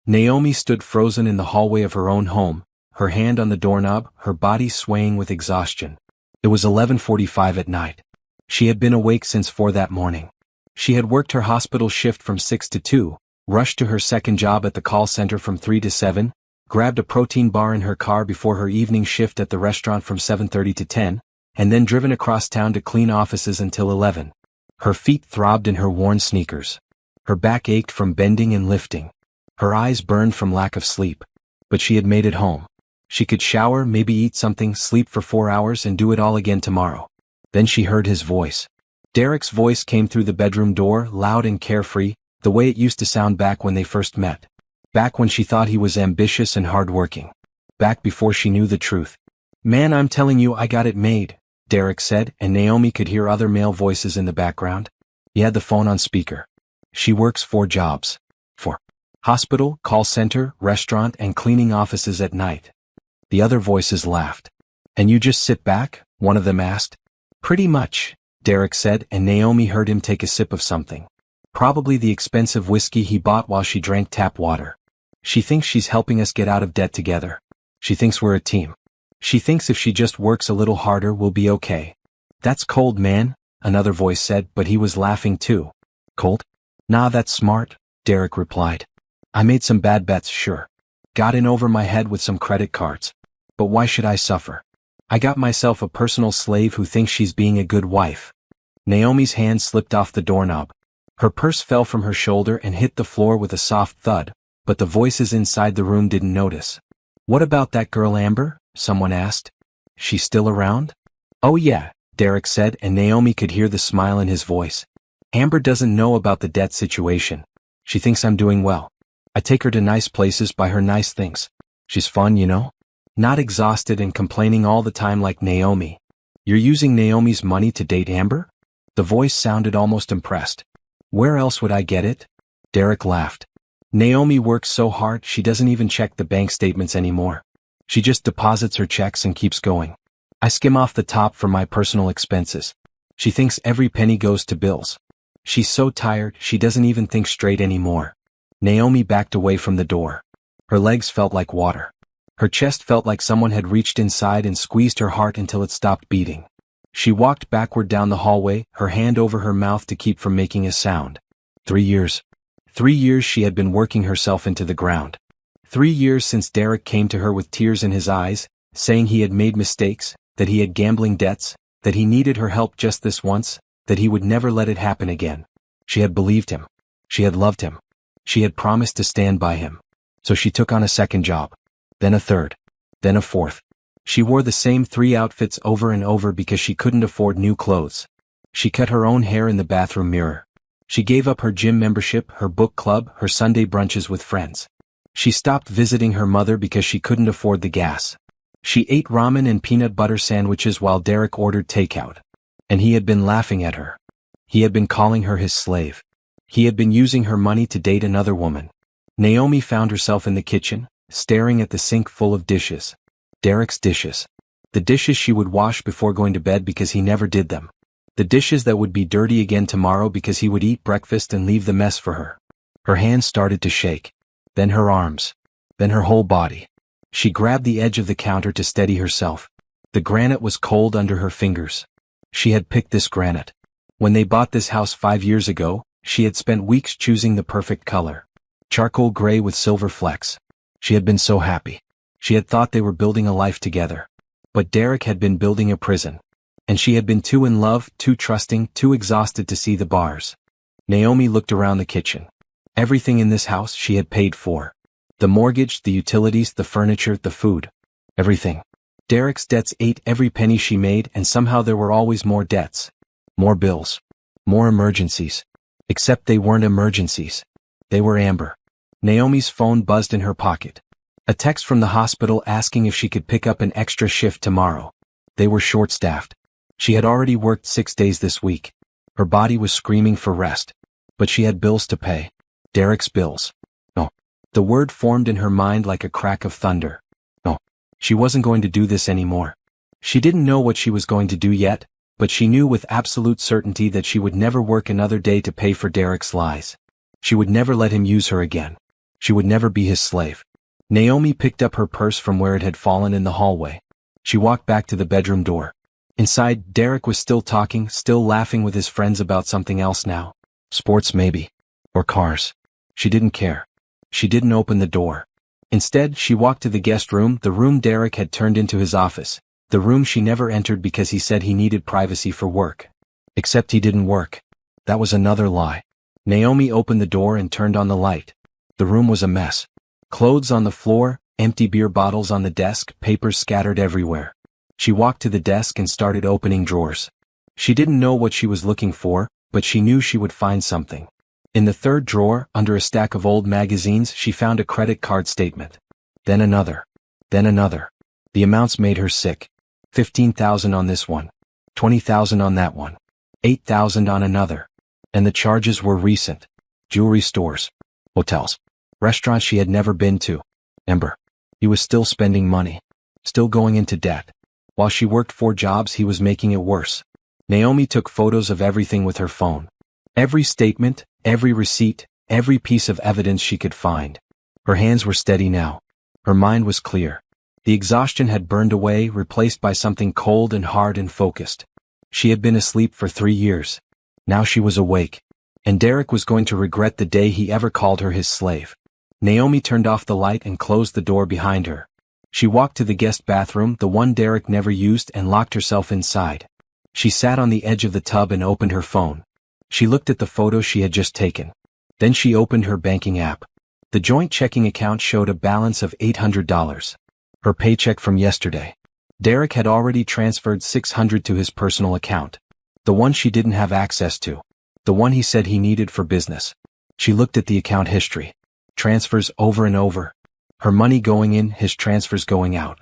Naomi stood frozen in the hallway of her own home, her hand on the doorknob, her body swaying with exhaustion. It was 11:45 at night. She had been awake since 4 that morning. She had worked her hospital shift from 6 to 2, rushed to her second job at the call center from 3 to 7, grabbed a protein bar in her car before her evening shift at the restaurant from 7:30 to 10, and then driven across town to clean offices until 11. Her feet throbbed in her worn sneakers. Her back ached from bending and lifting. Her eyes burned from lack of sleep. But she had made it home. She could shower, maybe eat something, sleep for 4 hours and do it all again tomorrow. Then she heard his voice. Derek's voice came through the bedroom door, loud and carefree, the way it used to sound back when they first met. Back when she thought he was ambitious and hardworking. Back before she knew the truth. "Man, I'm telling you I got it made," Derek said, and Naomi could hear other male voices in the background. He had the phone on speaker. "She works 4 jobs. 4. Hospital, call center, restaurant, and cleaning offices at night." The other voices laughed. "And you just sit back?" one of them asked. "Pretty much," Derek said, and Naomi heard him take a sip of something. Probably the expensive whiskey he bought while she drank tap water. "She thinks she's helping us get out of debt together. She thinks we're a team. She thinks if she just works a little harder we'll be okay." "That's cold, man," another voice said, but he was laughing too. "Cold? Nah, that's smart," Derek replied. "I made some bad bets, sure. Got in over my head with some credit cards. But why should I suffer? I got myself a personal slave who thinks she's being a good wife." Naomi's hand slipped off the doorknob. Her purse fell from her shoulder and hit the floor with a soft thud, but the voices inside the room didn't notice. "What about that girl Amber?" someone asked. "She's still around?" "Oh yeah," Derek said, and Naomi could hear the smile in his voice. "Amber doesn't know about the debt situation. She thinks I'm doing well. I take her to nice places, buy her nice things. She's fun, you know? Not exhausted and complaining all the time like Naomi." "You're using Naomi's money to date Amber?" The voice sounded almost impressed. "Where else would I get it?" Derek laughed. "Naomi works so hard she doesn't even check the bank statements anymore. She just deposits her checks and keeps going. I skim off the top for my personal expenses. She thinks every penny goes to bills. She's so tired she doesn't even think straight anymore." Naomi backed away from the door. Her legs felt like water. Her chest felt like someone had reached inside and squeezed her heart until it stopped beating. She walked backward down the hallway, her hand over her mouth to keep from making a sound. 3 years. 3 years she had been working herself into the ground. 3 years since Derek came to her with tears in his eyes, saying he had made mistakes, that he had gambling debts, that he needed her help just this once, that he would never let it happen again. She had believed him. She had loved him. She had promised to stand by him. So she took on a second job. Then a third. Then a fourth. She wore the same 3 outfits over and over because she couldn't afford new clothes. She cut her own hair in the bathroom mirror. She gave up her gym membership, her book club, her Sunday brunches with friends. She stopped visiting her mother because she couldn't afford the gas. She ate ramen and peanut butter sandwiches while Derek ordered takeout. And he had been laughing at her. He had been calling her his slave. He had been using her money to date another woman. Naomi found herself in the kitchen, staring at the sink full of dishes. Derek's dishes. The dishes she would wash before going to bed because he never did them. The dishes that would be dirty again tomorrow because he would eat breakfast and leave the mess for her. Her hands started to shake. Then her arms. Then her whole body. She grabbed the edge of the counter to steady herself. The granite was cold under her fingers. She had picked this granite. When they bought this house 5 years ago, she had spent weeks choosing the perfect color. Charcoal gray with silver flecks. She had been so happy. She had thought they were building a life together. But Derek had been building a prison. And she had been too in love, too trusting, too exhausted to see the bars. Naomi looked around the kitchen. Everything in this house she had paid for. The mortgage, the utilities, the furniture, the food. Everything. Derek's debts ate every penny she made, and somehow there were always more debts. More bills. More emergencies. Except they weren't emergencies. They were Amber. Naomi's phone buzzed in her pocket. A text from the hospital asking if she could pick up an extra shift tomorrow. They were short-staffed. She had already worked 6 days this week. Her body was screaming for rest. But she had bills to pay. Derek's bills. No. The word formed in her mind like a crack of thunder. No. She wasn't going to do this anymore. She didn't know what she was going to do yet, but she knew with absolute certainty that she would never work another day to pay for Derek's lies. She would never let him use her again. She would never be his slave. Naomi picked up her purse from where it had fallen in the hallway. She walked back to the bedroom door. Inside, Derek was still talking, still laughing with his friends about something else now. Sports maybe. Or cars. She didn't care. She didn't open the door. Instead, she walked to the guest room, the room Derek had turned into his office. The room she never entered because he said he needed privacy for work. Except he didn't work. That was another lie. Naomi opened the door and turned on the light. The room was a mess. Clothes on the floor, empty beer bottles on the desk, papers scattered everywhere. She walked to the desk and started opening drawers. She didn't know what she was looking for, but she knew she would find something. In the third drawer, under a stack of old magazines, she found a credit card statement. Then another. Then another. The amounts made her sick. $15,000 on this one. $20,000 on that one. $8,000 on another. And the charges were recent. Jewelry stores. Hotels. Restaurants she had never been to. Ember. He was still spending money. Still going into debt. While she worked 4 jobs, he was making it worse. Naomi took photos of everything with her phone. Every statement, every receipt, every piece of evidence she could find. Her hands were steady now. Her mind was clear. The exhaustion had burned away, replaced by something cold and hard and focused. She had been asleep for 3 years. Now she was awake. And Derek was going to regret the day he ever called her his slave. Naomi turned off the light and closed the door behind her. She walked to the guest bathroom, the one Derek never used, and locked herself inside. She sat on the edge of the tub and opened her phone. She looked at the photos she had just taken. Then she opened her banking app. The joint checking account showed a balance of $800. Her paycheck from yesterday. Derek had already transferred $600 to his personal account. The one she didn't have access to. The one he said he needed for business. She looked at the account history. Transfers over and over. Her money going in, his transfers going out.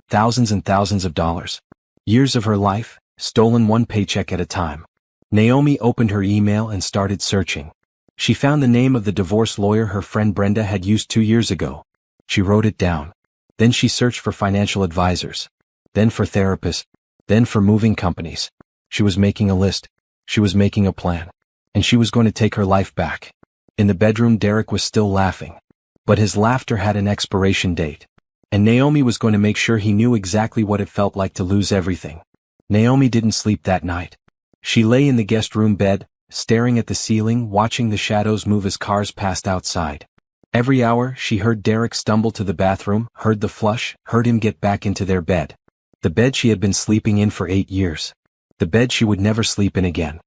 Thousands and thousands of dollars. Years of her life, stolen one paycheck at a time. Naomi opened her email and started searching. She found the name of the divorce lawyer her friend Brenda had used 2 years ago. She wrote it down. Then she searched for financial advisors. Then for therapists. Then for moving companies. She was making a list. She was making a plan. And she was going to take her life back. In the bedroom, Derek was still laughing. But his laughter had an expiration date. And Naomi was going to make sure he knew exactly what it felt like to lose everything. Naomi didn't sleep that night. She lay in the guest room bed, staring at the ceiling, watching the shadows move as cars passed outside. Every hour, she heard Derek stumble to the bathroom, heard the flush, heard him get back into their bed. The bed she had been sleeping in for 8 years. The bed she would never sleep in again.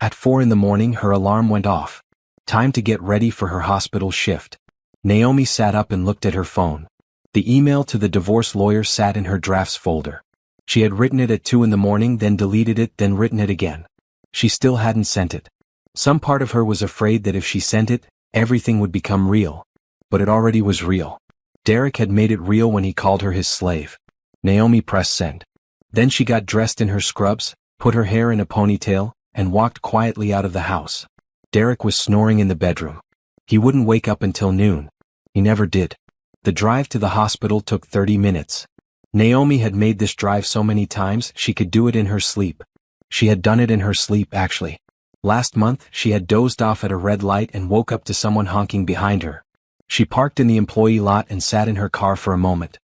At 4 in the morning, her alarm went off. Time to get ready for her hospital shift. Naomi sat up and looked at her phone. The email to the divorce lawyer sat in her drafts folder. She had written it at 2 in the morning, then deleted it, then written it again. She still hadn't sent it. Some part of her was afraid that if she sent it, everything would become real. But it already was real. Derek had made it real when he called her his slave. Naomi pressed send. Then she got dressed in her scrubs, put her hair in a ponytail, and walked quietly out of the house. Derek was snoring in the bedroom. He wouldn't wake up until noon. He never did. The drive to the hospital took 30 minutes. Naomi had made this drive so many times she could do it in her sleep. She had done it in her sleep, actually. Last month, she had dozed off at a red light and woke up to someone honking behind her. She parked in the employee lot and sat in her car for a moment.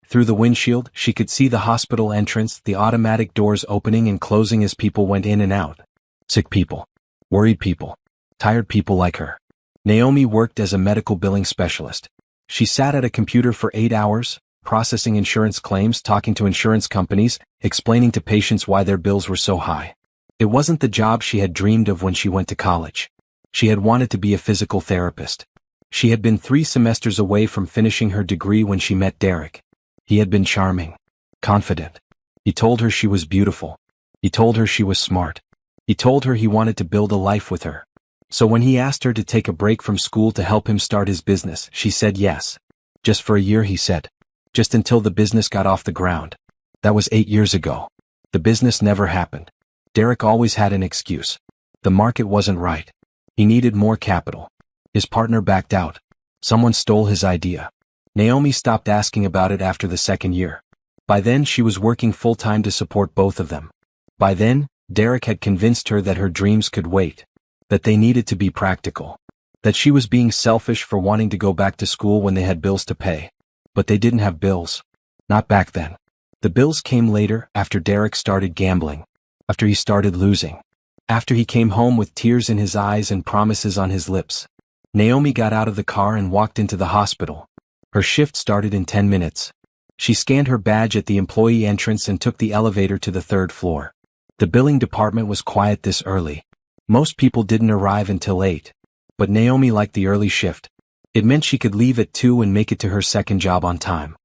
Through the windshield, she could see the hospital entrance, the automatic doors opening and closing as people went in and out. Sick people. Worried people. Tired people like her. Naomi worked as a medical billing specialist. She sat at a computer for 8 hours, processing insurance claims, talking to insurance companies, explaining to patients why their bills were so high. It wasn't the job she had dreamed of when she went to college. She had wanted to be a physical therapist. She had been 3 semesters away from finishing her degree when she met Derek. He had been charming. Confident. He told her she was beautiful. He told her she was smart. He told her he wanted to build a life with her. So when he asked her to take a break from school to help him start his business, she said yes. Just for a year, he said. Just until the business got off the ground. That was 8 years ago. The business never happened. Derek always had an excuse. The market wasn't right. He needed more capital. His partner backed out. Someone stole his idea. Naomi stopped asking about it after the 2nd year. By then she was working full-time to support both of them. By then, Derek had convinced her that her dreams could wait. That they needed to be practical. That she was being selfish for wanting to go back to school when they had bills to pay. But they didn't have bills. Not back then. The bills came later, after Derek started gambling. After he started losing. After he came home with tears in his eyes and promises on his lips. Naomi got out of the car and walked into the hospital. Her shift started in 10 minutes. She scanned her badge at the employee entrance and took the elevator to the 3rd floor. The billing department was quiet this early. Most people didn't arrive until 8. But Naomi liked the early shift. It meant she could leave at 2 and make it to her second job on time.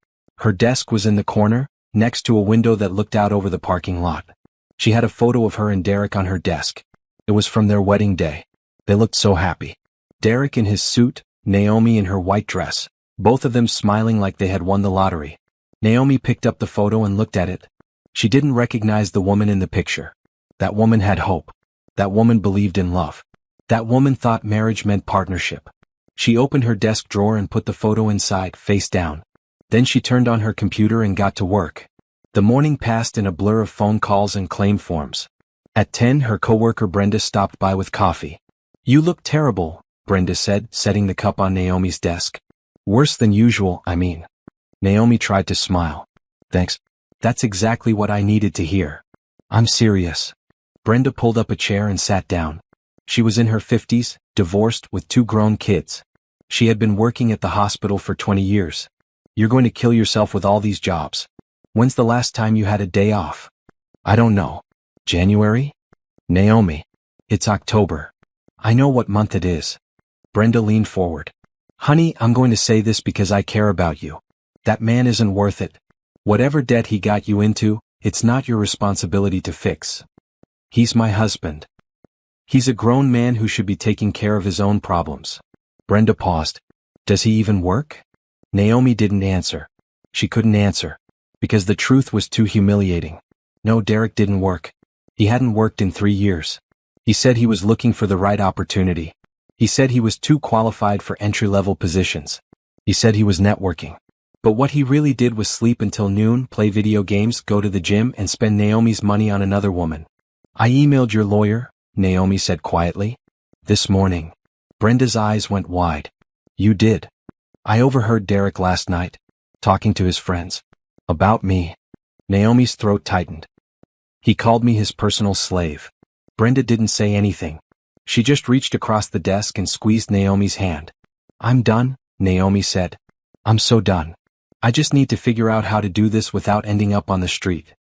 Her desk was in the corner, next to a window that looked out over the parking lot. She had a photo of her and Derek on her desk. It was from their wedding day. They looked so happy. Derek in his suit, Naomi in her white dress, both of them smiling like they had won the lottery. Naomi picked up the photo and looked at it. She didn't recognize the woman in the picture. That woman had hope. That woman believed in love. That woman thought marriage meant partnership. She opened her desk drawer and put the photo inside, face down. Then she turned on her computer and got to work. The morning passed in a blur of phone calls and claim forms. At 10, her coworker Brenda stopped by with coffee. "You look terrible," Brenda said, setting the cup on Naomi's desk. "Worse than usual, I mean." Naomi tried to smile. "Thanks. That's exactly what I needed to hear. I'm serious." Brenda pulled up a chair and sat down. She was in her 50s, divorced, with 2 grown kids. She had been working at the hospital for 20 years. "You're going to kill yourself with all these jobs. When's the last time you had a day off?" "I don't know. January?" "Naomi. It's October. I know what month it is." Brenda leaned forward. "Honey, I'm going to say this because I care about you. That man isn't worth it. Whatever debt he got you into, it's not your responsibility to fix. He's my husband. He's a grown man who should be taking care of his own problems." Brenda paused. "Does he even work?" Naomi didn't answer. She couldn't answer. Because the truth was too humiliating. No, Derek didn't work. He hadn't worked in 3 years. He said he was looking for the right opportunity. He said he was too qualified for entry-level positions. He said he was networking. But what he really did was sleep until noon, play video games, go to the gym, and spend Naomi's money on another woman. "I emailed your lawyer," Naomi said quietly. "This morning." Brenda's eyes went wide. "You did?" "I overheard Derek last night, talking to his friends. About me." Naomi's throat tightened. "He called me his personal slave." Brenda didn't say anything. She just reached across the desk and squeezed Naomi's hand. "I'm done," Naomi said. "I'm so done. I just need to figure out how to do this without ending up on the street.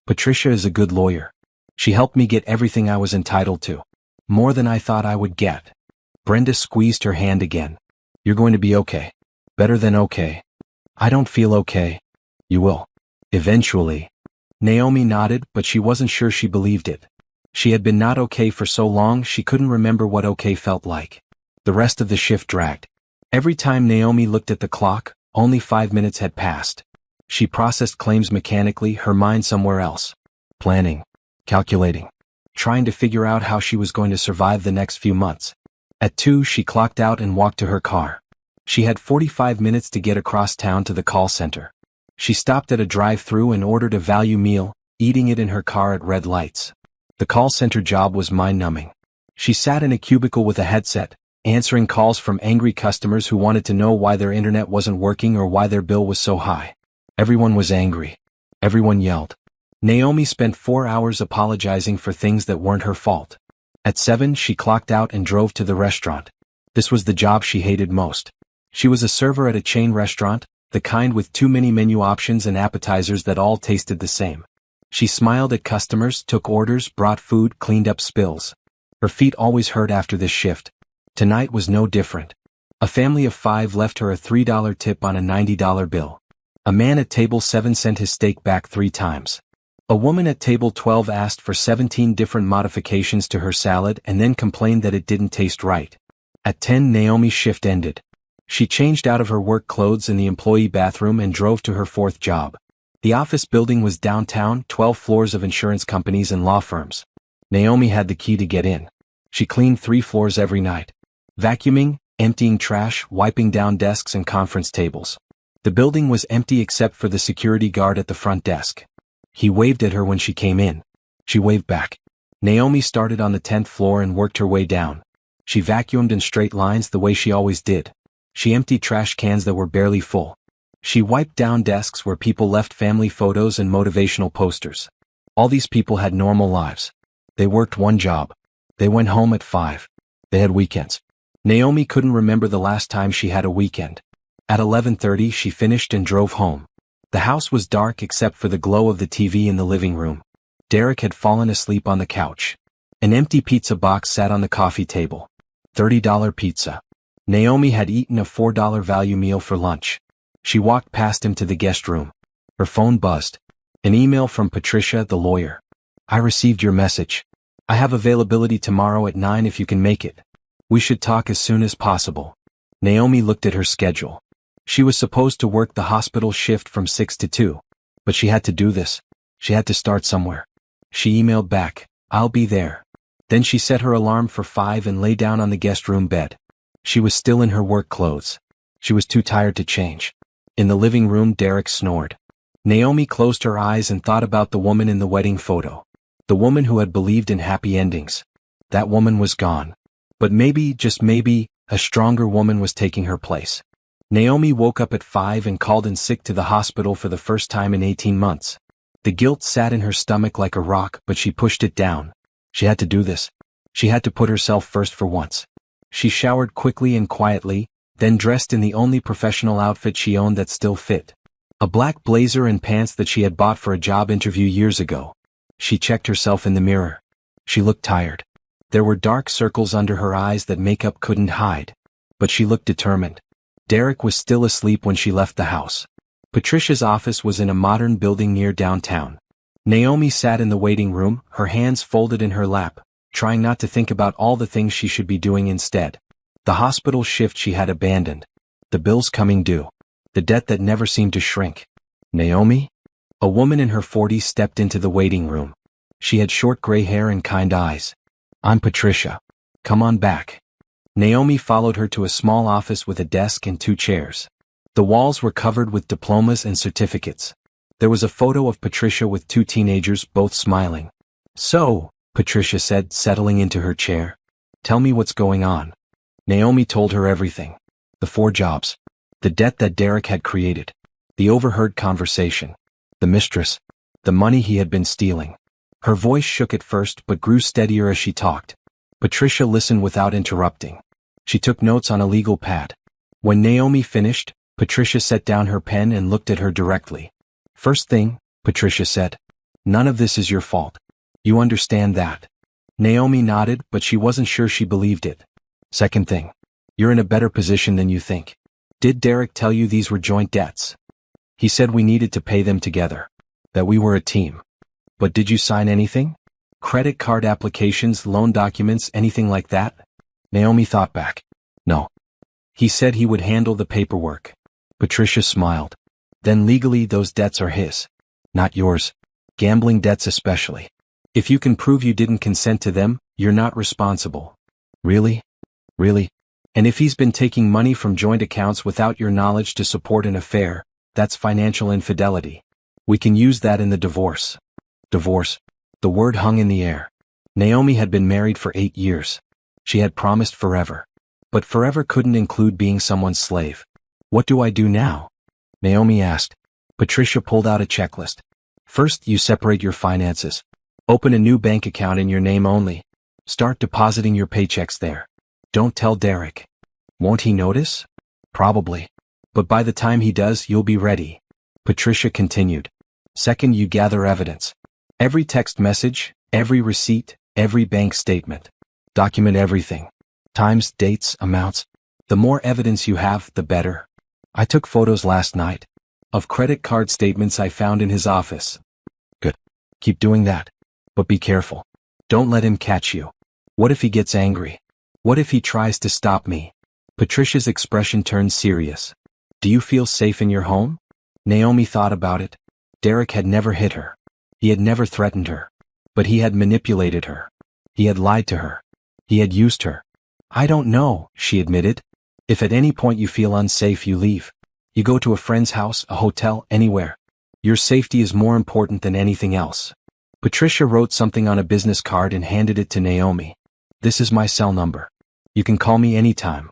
Patricia is a good lawyer. She helped me get everything I was entitled to. More than I thought I would get." Brenda squeezed her hand again. "You're going to be okay. Better than okay." "I don't feel okay." "You will. Eventually." Naomi nodded, but she wasn't sure she believed it. She had been not okay for so long she couldn't remember what okay felt like. The rest of the shift dragged. Every time Naomi looked at the clock, only 5 minutes had passed. She processed claims mechanically, her mind somewhere else. Planning. Calculating. Trying to figure out how she was going to survive the next few months. At 2, she clocked out and walked to her car. She had 45 minutes to get across town to the call center. She stopped at a drive-thru and ordered a value meal, eating it in her car at red lights. The call center job was mind-numbing. She sat in a cubicle with a headset, answering calls from angry customers who wanted to know why their internet wasn't working or why their bill was so high. Everyone was angry. Everyone yelled. Naomi spent 4 hours apologizing for things that weren't her fault. At 7, she clocked out and drove to the restaurant. This was the job she hated most. She was a server at a chain restaurant, the kind with too many menu options and appetizers that all tasted the same. She smiled at customers, took orders, brought food, cleaned up spills. Her feet always hurt after this shift. Tonight was no different. A family of 5 left her a $3 tip on a $90 bill. A man at table 7 sent his steak back 3 times. A woman at table 12 asked for 17 different modifications to her salad and then complained that it didn't taste right. At 10, Naomi's shift ended. She changed out of her work clothes in the employee bathroom and drove to her 4th job. The office building was downtown, 12 floors of insurance companies and law firms. Naomi had the key to get in. She cleaned 3 floors every night. Vacuuming, emptying trash, wiping down desks and conference tables. The building was empty except for the security guard at the front desk. He waved at her when she came in. She waved back. Naomi started on the 10th floor and worked her way down. She vacuumed in straight lines the way she always did. She emptied trash cans that were barely full. She wiped down desks where people left family photos and motivational posters. All these people had normal lives. They worked one job. They went home at 5. They had weekends. Naomi couldn't remember the last time she had a weekend. At 11:30 she finished and drove home. The house was dark except for the glow of the TV in the living room. Derek had fallen asleep on the couch. An empty pizza box sat on the coffee table. $30 pizza. Naomi had eaten a $4 value meal for lunch. She walked past him to the guest room. Her phone buzzed. An email from Patricia, the lawyer. I received your message. I have availability tomorrow at 9 if you can make it. We should talk as soon as possible. Naomi looked at her schedule. She was supposed to work the hospital shift from 6 to 2. But she had to do this. She had to start somewhere. She emailed back, I'll be there. Then she set her alarm for 5 and lay down on the guest room bed. She was still in her work clothes. She was too tired to change. In the living room, Derek snored. Naomi closed her eyes and thought about the woman in the wedding photo. The woman who had believed in happy endings. That woman was gone. But maybe, just maybe, a stronger woman was taking her place. Naomi woke up at 5 and called in sick to the hospital for the first time in 18 months. The guilt sat in her stomach like a rock, but she pushed it down. She had to do this. She had to put herself first for once. She showered quickly and quietly, then dressed in the only professional outfit she owned that still fit. A black blazer and pants that she had bought for a job interview years ago. She checked herself in the mirror. She looked tired. There were dark circles under her eyes that makeup couldn't hide. But she looked determined. Derek was still asleep when she left the house. Patricia's office was in a modern building near downtown. Naomi sat in the waiting room, her hands folded in her lap, trying not to think about all the things she should be doing instead. The hospital shift she had abandoned. The bills coming due. The debt that never seemed to shrink. Naomi? A woman in her 40s stepped into the waiting room. She had short gray hair and kind eyes. I'm Patricia. Come on back. Naomi followed her to a small office with a desk and 2 chairs. The walls were covered with diplomas and certificates. There was a photo of Patricia with 2 teenagers, both smiling. So, Patricia said, settling into her chair. Tell me what's going on. Naomi told her everything. The 4 jobs. The debt that Derek had created. The overheard conversation. The mistress. The money he had been stealing. Her voice shook at first but grew steadier as she talked. Patricia listened without interrupting. She took notes on a legal pad. When Naomi finished, Patricia set down her pen and looked at her directly. First thing, Patricia said. None of this is your fault. You understand that? Naomi nodded, but she wasn't sure she believed it. Second thing. You're in a better position than you think. Did Derek tell you these were joint debts? He said we needed to pay them together. That we were a team. But did you sign anything? Credit card applications, loan documents, anything like that? Naomi thought back. No. He said he would handle the paperwork. Patricia smiled. Then legally those debts are his. Not yours. Gambling debts especially. If you can prove you didn't consent to them, you're not responsible. Really? Really? And if he's been taking money from joint accounts without your knowledge to support an affair, that's financial infidelity. We can use that in the divorce. Divorce. The word hung in the air. Naomi had been married for 8 years. She had promised forever. But forever couldn't include being someone's slave. What do I do now? Naomi asked. Patricia pulled out a checklist. First, you separate your finances. Open a new bank account in your name only. Start depositing your paychecks there. Don't tell Derek. Won't he notice? Probably. But by the time he does, you'll be ready. Patricia continued. Second, you gather evidence. Every text message, every receipt, every bank statement. Document everything. Times, dates, amounts. The more evidence you have, the better. I took photos last night. Of credit card statements I found in his office. Good. Keep doing that. But be careful. Don't let him catch you. What if he gets angry? What if he tries to stop me? Patricia's expression turned serious. Do you feel safe in your home? Naomi thought about it. Derek had never hit her. He had never threatened her. But he had manipulated her. He had lied to her. He had used her. I don't know, she admitted. If at any point you feel unsafe, you leave. You go to a friend's house, a hotel, anywhere. Your safety is more important than anything else. Patricia wrote something on a business card and handed it to Naomi. This is my cell number. You can call me anytime.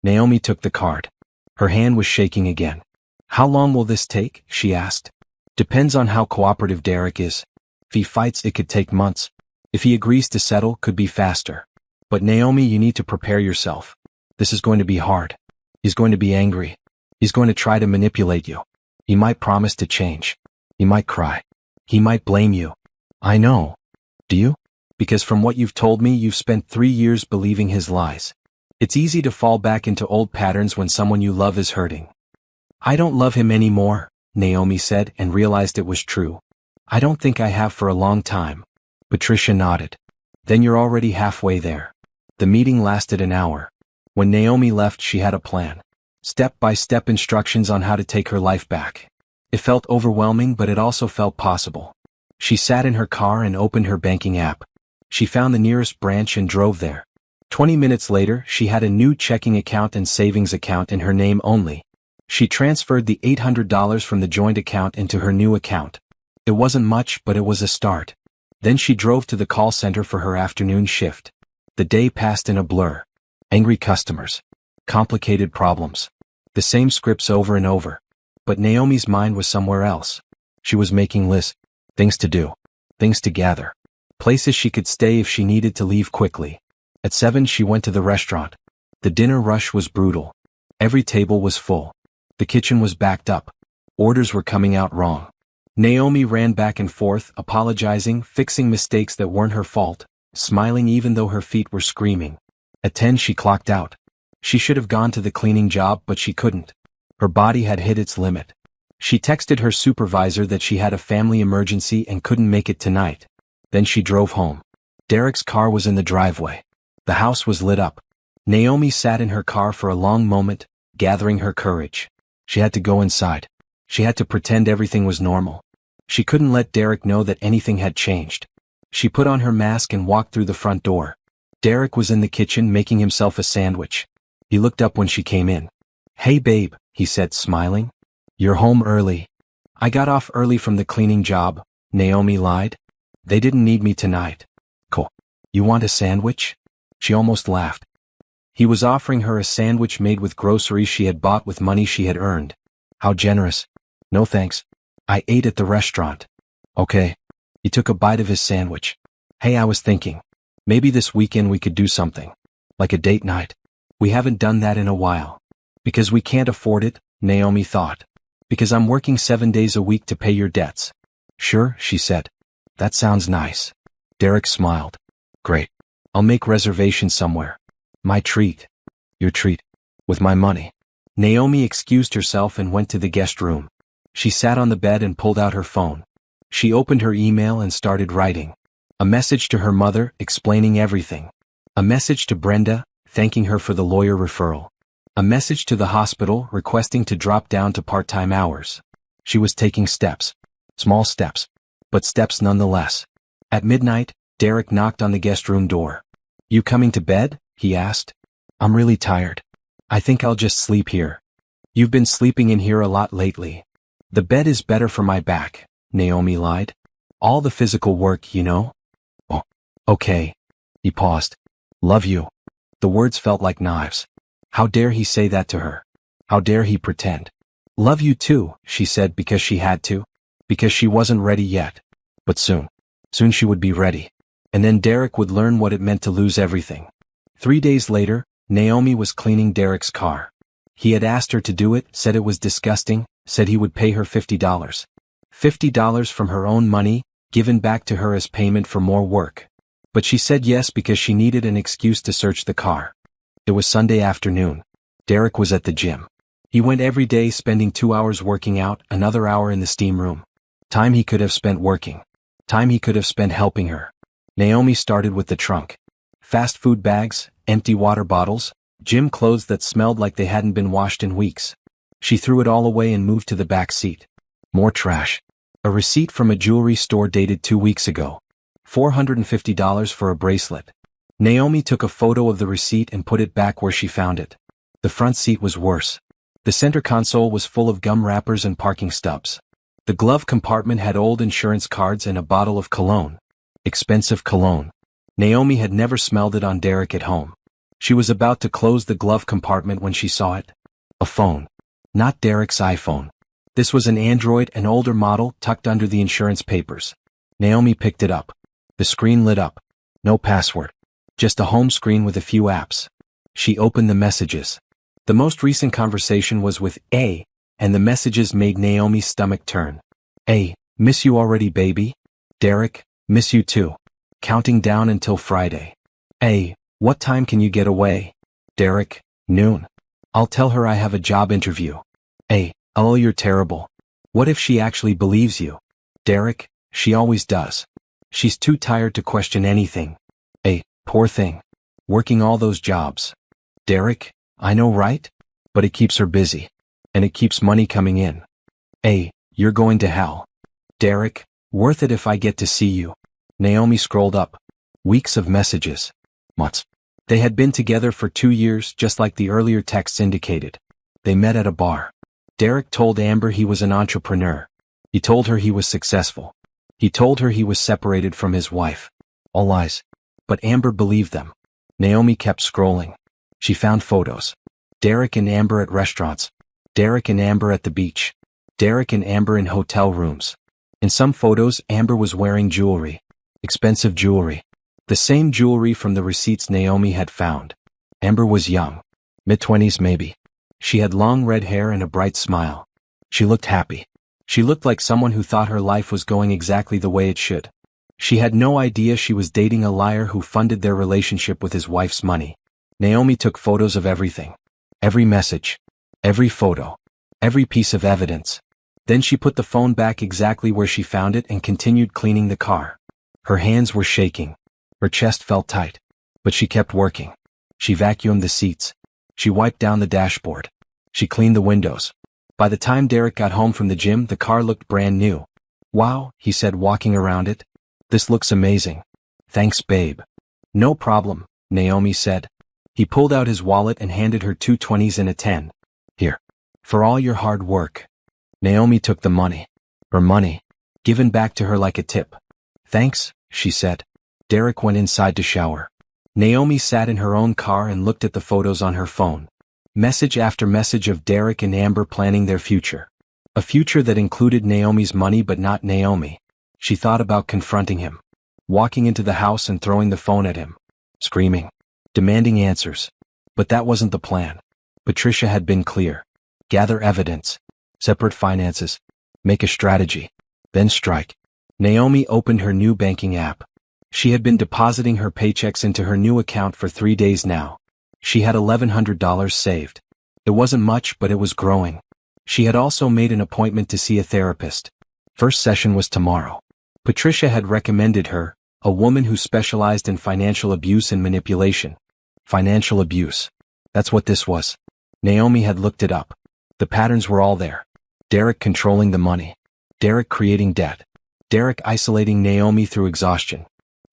Naomi took the card. Her hand was shaking again. How long will this take? She asked. Depends on how cooperative Derek is. If he fights, it could take months. If he agrees to settle, could be faster. But Naomi, you need to prepare yourself. This is going to be hard. He's going to be angry. He's going to try to manipulate you. He might promise to change. He might cry. He might blame you. I know. Do you? Because from what you've told me, you've spent 3 years believing his lies. It's easy to fall back into old patterns when someone you love is hurting. I don't love him anymore, Naomi said, and realized it was true. I don't think I have for a long time. Patricia nodded. Then you're already halfway there. The meeting lasted an hour. When Naomi left, she had a plan. Step-by-step instructions on how to take her life back. It felt overwhelming, but it also felt possible. She sat in her car and opened her banking app. She found the nearest branch and drove there. 20 minutes later, she had a new checking account and savings account in her name only. She transferred the $800 from the joint account into her new account. It wasn't much, but it was a start. Then she drove to the call center for her afternoon shift. The day passed in a blur. Angry customers. Complicated problems. The same scripts over and over. But Naomi's mind was somewhere else. She was making lists. Things to do. Things to gather. Places she could stay if she needed to leave quickly. At 7 she went to the restaurant. The dinner rush was brutal. Every table was full. The kitchen was backed up. Orders were coming out wrong. Naomi ran back and forth, apologizing, fixing mistakes that weren't her fault, smiling even though her feet were screaming. At 10 she clocked out. She should have gone to the cleaning job, but she couldn't. Her body had hit its limit. She texted her supervisor that she had a family emergency and couldn't make it tonight. Then she drove home. Derek's car was in the driveway. The house was lit up. Naomi sat in her car for a long moment, gathering her courage. She had to go inside. She had to pretend everything was normal. She couldn't let Derek know that anything had changed. She put on her mask and walked through the front door. Derek was in the kitchen making himself a sandwich. He looked up when she came in. Hey babe, he said, smiling. You're home early. I got off early from the cleaning job, Naomi lied. They didn't need me tonight. Cool. You want a sandwich? She almost laughed. He was offering her a sandwich made with groceries she had bought with money she had earned. How generous. No thanks. I ate at the restaurant. Okay. He took a bite of his sandwich. Hey, I was thinking. Maybe this weekend we could do something. Like a date night. We haven't done that in a while. Because we can't afford it, Naomi thought. Because I'm working 7 days a week to pay your debts. Sure, she said. That sounds nice. Derek smiled. Great. I'll make reservations somewhere. My treat. Your treat. With my money. Naomi excused herself and went to the guest room. She sat on the bed and pulled out her phone. She opened her email and started writing. A message to her mother, explaining everything. A message to Brenda, thanking her for the lawyer referral. A message to the hospital, requesting to drop down to part-time hours. She was taking steps. Small steps. But steps nonetheless. At midnight, Derek knocked on the guest room door. You coming to bed? He asked. I'm really tired. I think I'll just sleep here. You've been sleeping in here a lot lately. The bed is better for my back, Naomi lied. All the physical work, you know? Oh, okay. He paused. Love you. The words felt like knives. How dare he say that to her? How dare he pretend? Love you too, she said because she had to. Because she wasn't ready yet. But soon. Soon she would be ready. And then Derek would learn what it meant to lose everything. 3 days later, Naomi was cleaning Derek's car. He had asked her to do it, said it was disgusting, said he would pay her $50. $50 from her own money, given back to her as payment for more work. But she said yes because she needed an excuse to search the car. It was Sunday afternoon. Derek was at the gym. He went every day, spending 2 hours working out, another hour in the steam room. Time he could have spent working. Time he could have spent helping her. Naomi started with the trunk. Fast food bags, empty water bottles, gym clothes that smelled like they hadn't been washed in weeks. She threw it all away and moved to the back seat. More trash. A receipt from a jewelry store dated 2 weeks ago. $450 for a bracelet. Naomi took a photo of the receipt and put it back where she found it. The front seat was worse. The center console was full of gum wrappers and parking stubs. The glove compartment had old insurance cards and a bottle of cologne. Expensive cologne. Naomi had never smelled it on Derek at home. She was about to close the glove compartment when she saw it. A phone. Not Derek's iPhone. This was an Android, an older model, tucked under the insurance papers. Naomi picked it up. The screen lit up. No password. Just a home screen with a few apps. She opened the messages. The most recent conversation was with A, and the messages made Naomi's stomach turn. A, miss you already, baby? Derek, miss you too. Counting down until Friday. A, what time can you get away? Derek, noon. I'll tell her I have a job interview. A, oh, you're terrible. What if she actually believes you? Derek, she always does. She's too tired to question anything. A, poor thing. Working all those jobs. Derek, I know, right? But it keeps her busy. And it keeps money coming in. A, you're going to hell. Derek, worth it if I get to see you. Naomi scrolled up. Weeks of messages. Months. They had been together for 2 years, just like the earlier texts indicated. They met at a bar. Derek told Amber he was an entrepreneur. He told her he was successful. He told her he was separated from his wife. All lies. But Amber believed them. Naomi kept scrolling. She found photos. Derek and Amber at restaurants. Derek and Amber at the beach. Derek and Amber in hotel rooms. In some photos, Amber was wearing jewelry. Expensive jewelry. The same jewelry from the receipts Naomi had found. Amber was young. Mid-20s maybe. She had long red hair and a bright smile. She looked happy. She looked like someone who thought her life was going exactly the way it should. She had no idea she was dating a liar who funded their relationship with his wife's money. Naomi took photos of everything. Every message. Every photo. Every piece of evidence. Then she put the phone back exactly where she found it and continued cleaning the car. Her hands were shaking. Her chest felt tight. But she kept working. She vacuumed the seats. She wiped down the dashboard. She cleaned the windows. By the time Derek got home from the gym, the car looked brand new. Wow, he said, walking around it. This looks amazing. Thanks, babe. No problem, Naomi said. He pulled out his wallet and handed her 2 20s and a 10. Here. For all your hard work. Naomi took the money. Her money. Given back to her like a tip. Thanks, she said. Derek went inside to shower. Naomi sat in her own car and looked at the photos on her phone. Message after message of Derek and Amber planning their future. A future that included Naomi's money but not Naomi. She thought about confronting him. Walking into the house and throwing the phone at him. Screaming. Demanding answers. But that wasn't the plan. Patricia had been clear. Gather evidence. Separate finances. Make a strategy. Then strike. Naomi opened her new banking app. She had been depositing her paychecks into her new account for 3 days now. She had $1,100 saved. It wasn't much, but it was growing. She had also made an appointment to see a therapist. First session was tomorrow. Patricia had recommended her, a woman who specialized in financial abuse and manipulation. Financial abuse. That's what this was. Naomi had looked it up. The patterns were all there. Derek controlling the money. Derek creating debt. Derek isolating Naomi through exhaustion.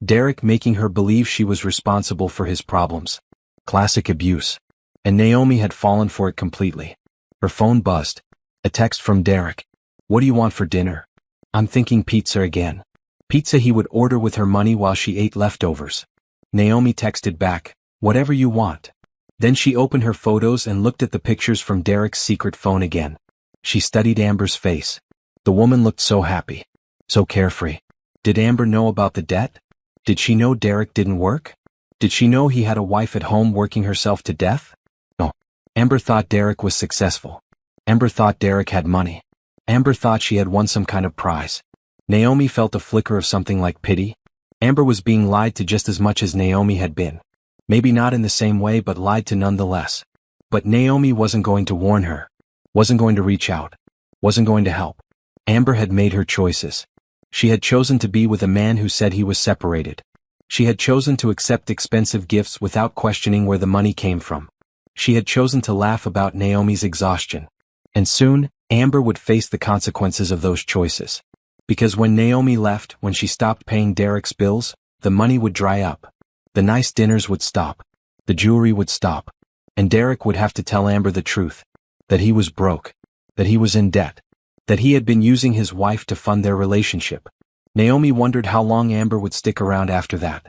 Derek making her believe she was responsible for his problems. Classic abuse. And Naomi had fallen for it completely. Her phone buzzed. A text from Derek. What do you want for dinner? I'm thinking pizza again. Pizza he would order with her money while she ate leftovers. Naomi texted back, whatever you want. Then she opened her photos and looked at the pictures from Derek's secret phone again. She studied Amber's face. The woman looked so happy. So carefree. Did Amber know about the debt? Did she know Derek didn't work? Did she know he had a wife at home working herself to death? No. Amber thought Derek was successful. Amber thought Derek had money. Amber thought she had won some kind of prize. Naomi felt a flicker of something like pity. Amber was being lied to just as much as Naomi had been. Maybe not in the same way, but lied to nonetheless. But Naomi wasn't going to warn her. Wasn't going to reach out. Wasn't going to help. Amber had made her choices. She had chosen to be with a man who said he was separated. She had chosen to accept expensive gifts without questioning where the money came from. She had chosen to laugh about Naomi's exhaustion. And soon, Amber would face the consequences of those choices. Because when Naomi left, when she stopped paying Derek's bills, the money would dry up. The nice dinners would stop. The jewelry would stop. And Derek would have to tell Amber the truth. That he was broke. That he was in debt. That he had been using his wife to fund their relationship. Naomi wondered how long Amber would stick around after that.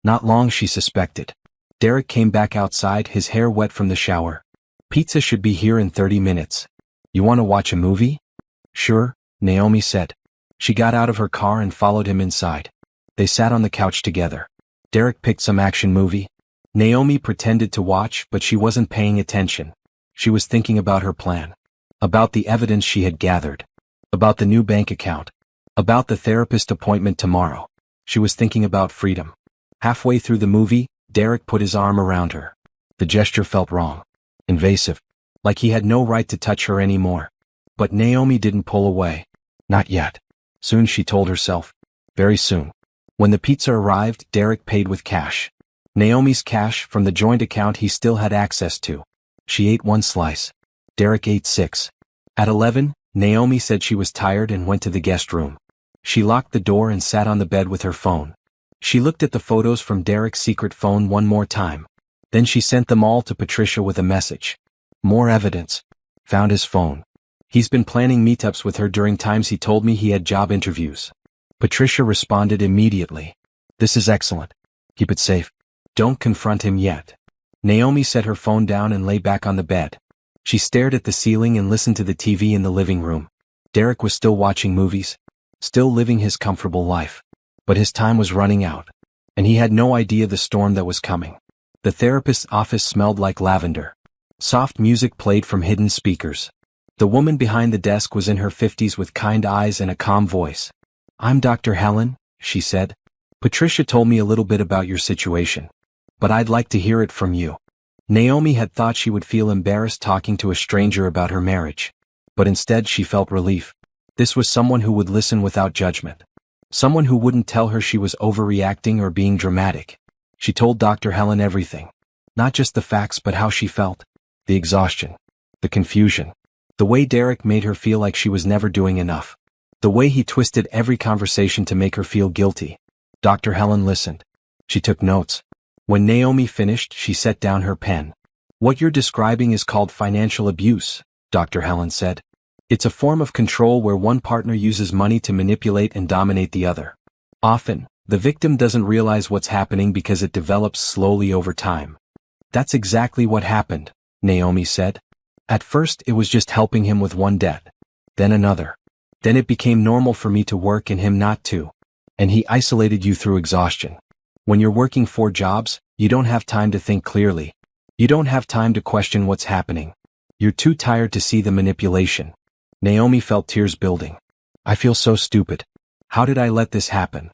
Not long, she suspected. Derek came back outside, his hair wet from the shower. Pizza should be here in 30 minutes. You want to watch a movie? Sure, Naomi said. She got out of her car and followed him inside. They sat on the couch together. Derek picked some action movie. Naomi pretended to watch, but she wasn't paying attention. She was thinking about her plan. About the evidence she had gathered. About the new bank account. About the therapist appointment tomorrow. She was thinking about freedom. Halfway through the movie, Derek put his arm around her. The gesture felt wrong. Invasive. Like he had no right to touch her anymore. But Naomi didn't pull away. Not yet. Soon, she told herself. Very soon. When the pizza arrived, Derek paid with cash. Naomi's cash from the joint account he still had access to. She ate 1 slice. Derek ate 6. At 11, Naomi said she was tired and went to the guest room. She locked the door and sat on the bed with her phone. She looked at the photos from Derek's secret phone one more time. Then she sent them all to Patricia with a message. More evidence. Found his phone. He's been planning meetups with her during times he told me he had job interviews. Patricia responded immediately. This is excellent. Keep it safe. Don't confront him yet. Naomi set her phone down and lay back on the bed. She stared at the ceiling and listened to the TV in the living room. Derek was still watching movies. Still living his comfortable life. But his time was running out. And he had no idea the storm that was coming. The therapist's office smelled like lavender. Soft music played from hidden speakers. The woman behind the desk was in her 50s with kind eyes and a calm voice. I'm Dr. Helen, she said. Patricia told me a little bit about your situation. But I'd like to hear it from you. Naomi had thought she would feel embarrassed talking to a stranger about her marriage. But instead she felt relief. This was someone who would listen without judgment. Someone who wouldn't tell her she was overreacting or being dramatic. She told Dr. Helen everything. Not just the facts but how she felt. The exhaustion. The confusion. The way Derek made her feel like she was never doing enough. The way he twisted every conversation to make her feel guilty. Dr. Helen listened. She took notes. When Naomi finished, she set down her pen. What you're describing is called financial abuse, Dr. Helen said. It's a form of control where one partner uses money to manipulate and dominate the other. Often, the victim doesn't realize what's happening because it develops slowly over time. That's exactly what happened, Naomi said. At first it was just helping him with one debt. Then another. Then it became normal for me to work and him not to. And he isolated you through exhaustion. When you're working 4 jobs, you don't have time to think clearly. You don't have time to question what's happening. You're too tired to see the manipulation. Naomi felt tears building. I feel so stupid. How did I let this happen?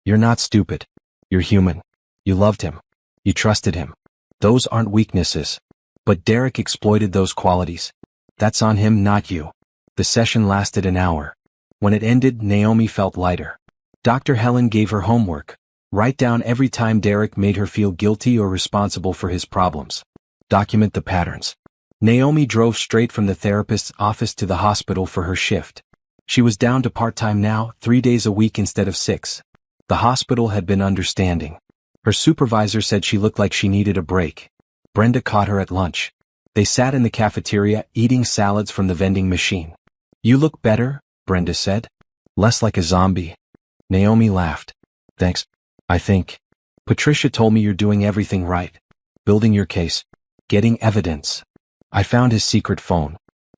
You're not stupid. You're human. You loved him. You trusted him. Those aren't weaknesses. But Derek exploited those qualities. That's on him, not you. The session lasted an hour. When it ended, Naomi felt lighter. Dr. Helen gave her homework. Write down every time Derek made her feel guilty or responsible for his problems. Document the patterns. Naomi drove straight from the therapist's office to the hospital for her shift. She was down to part-time now, 3 days a week instead of 6. The hospital had been understanding. Her supervisor said she looked like she needed a break. Brenda caught her at lunch. They sat in the cafeteria, eating salads from the vending machine. You look better, Brenda said. Less like a zombie. Naomi laughed. Thanks. I think. Patricia told me you're doing everything right. Building your case. Getting evidence. I found his secret phone.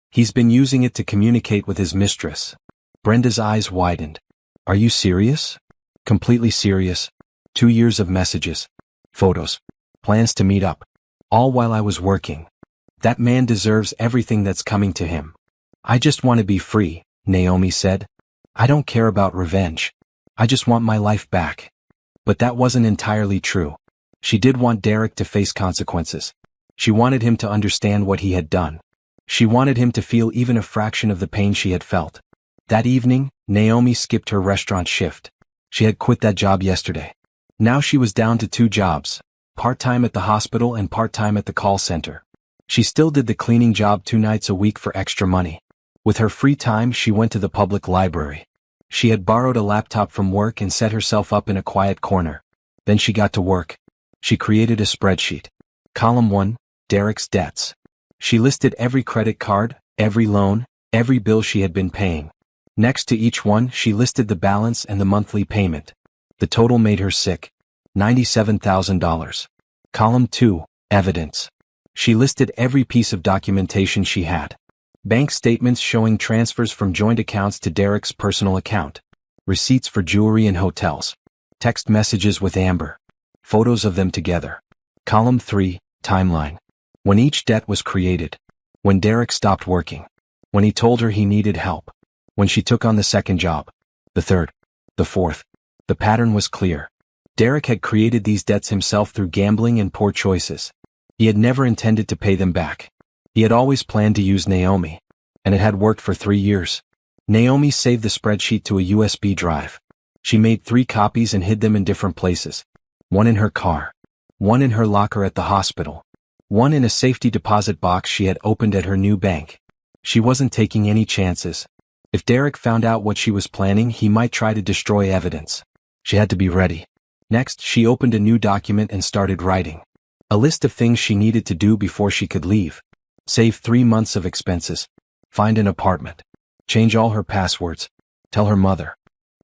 He's been using it to communicate with his mistress. Brenda's eyes widened. Are you serious? Completely serious. 2 years of messages. Photos. Plans to meet up. All while I was working. That man deserves everything that's coming to him. I just want to be free, Naomi said. I don't care about revenge. I just want my life back. But that wasn't entirely true. She did want Derek to face consequences. She wanted him to understand what he had done. She wanted him to feel even a fraction of the pain she had felt. That evening, Naomi skipped her restaurant shift. She had quit that job yesterday. Now she was down to 2 jobs. Part-time at the hospital and part-time at the call center. She still did the cleaning job 2 nights a week for extra money. With her free time, she went to the public library. She had borrowed a laptop from work and set herself up in a quiet corner. Then she got to work. She created a spreadsheet. Column 1, Derek's debts. She listed every credit card, every loan, every bill she had been paying. Next to each one, she listed the balance and the monthly payment. The total made her sick. $97,000. Column 2, Evidence. She listed every piece of documentation she had. Bank statements showing transfers from joint accounts to Derek's personal account. Receipts for jewelry and hotels. Text messages with Amber. Photos of them together. Column 3, Timeline. When each debt was created. When Derek stopped working. When he told her he needed help. When she took on the second job. The third. The fourth. The pattern was clear. Derek had created these debts himself through gambling and poor choices. He had never intended to pay them back. He had always planned to use Naomi. And it had worked for 3 years. Naomi saved the spreadsheet to a USB drive. She made 3 copies and hid them in different places. One in her car. One in her locker at the hospital. One in a safety deposit box she had opened at her new bank. She wasn't taking any chances. If Derek found out what she was planning, he might try to destroy evidence. She had to be ready. Next, she opened a new document and started writing. A list of things she needed to do before she could leave. Save 3 months of expenses. Find an apartment. Change all her passwords. Tell her mother.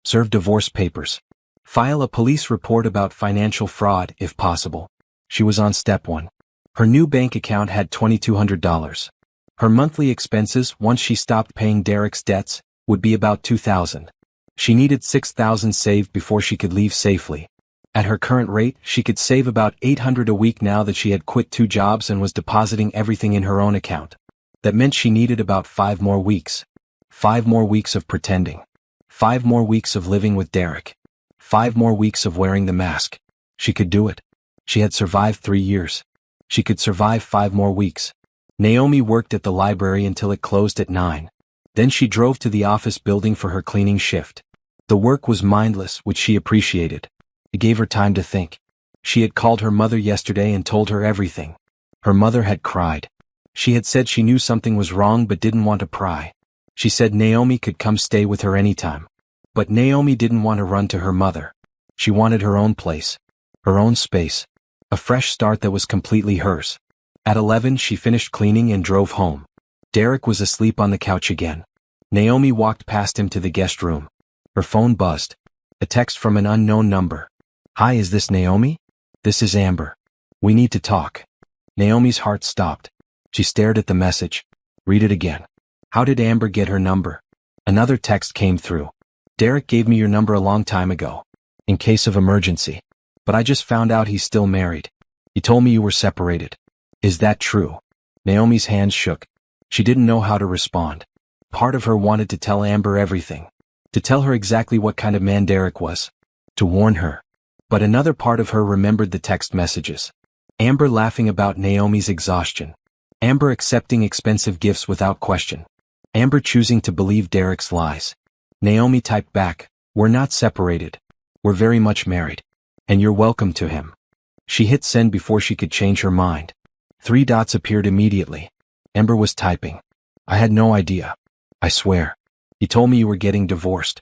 Serve divorce papers. File a police report about financial fraud, if possible. She was on step 1. Her new bank account had $2,200. Her monthly expenses, once she stopped paying Derek's debts, would be about $2,000. She needed $6,000 saved before she could leave safely. At her current rate, she could save about $800 a week now that she had quit 2 jobs and was depositing everything in her own account. That meant she needed about 5 more weeks. 5 more weeks of pretending. 5 more weeks of living with Derek. 5 more weeks of wearing the mask. She could do it. She had survived 3 years. She could survive 5 more weeks. Naomi worked at the library until it closed at 9. Then she drove to the office building for her cleaning shift. The work was mindless, which she appreciated. It gave her time to think. She had called her mother yesterday and told her everything. Her mother had cried. She had said she knew something was wrong but didn't want to pry. She said Naomi could come stay with her anytime. But Naomi didn't want to run to her mother. She wanted her own place. Her own space. A fresh start that was completely hers. At 11 she finished cleaning and drove home. Derek was asleep on the couch again. Naomi walked past him to the guest room. Her phone buzzed. A text from an unknown number. "Hi, is this Naomi? This is Amber. We need to talk." Naomi's heart stopped. She stared at the message. Read it again. How did Amber get her number? Another text came through. "Derek gave me your number a long time ago. In case of emergency. But I just found out he's still married. He told me you were separated. Is that true?" Naomi's hands shook. She didn't know how to respond. Part of her wanted to tell Amber everything. To tell her exactly what kind of man Derek was. To warn her. But another part of her remembered the text messages. Amber laughing about Naomi's exhaustion. Amber accepting expensive gifts without question. Amber choosing to believe Derek's lies. Naomi typed back, "We're not separated. We're very much married. And you're welcome to him." She hit send before she could change her mind. 3 dots appeared immediately. Amber was typing. "I had no idea. I swear. He told me you were getting divorced.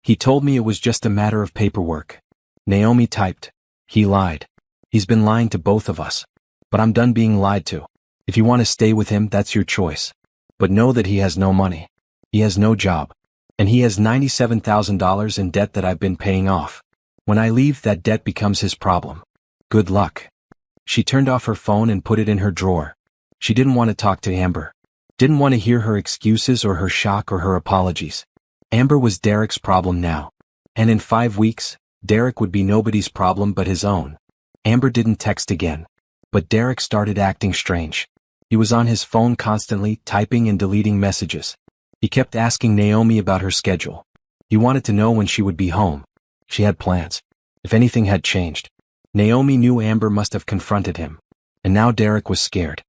He told me it was just a matter of paperwork." Naomi typed, "He lied. He's been lying to both of us. But I'm done being lied to. If you want to stay with him, that's your choice. But know that he has no money. He has no job. And he has $97,000 in debt that I've been paying off. When I leave, that debt becomes his problem. Good luck." She turned off her phone and put it in her drawer. She didn't want to talk to Amber. Didn't want to hear her excuses or her shock or her apologies. Amber was Derek's problem now. And in 5 weeks, Derek would be nobody's problem but his own. Amber didn't text again. But Derek started acting strange. He was on his phone constantly, typing and deleting messages. He kept asking Naomi about her schedule. He wanted to know when she would be home. She had plans. If anything had changed. Naomi knew Amber must have confronted him. And now Derek was scared.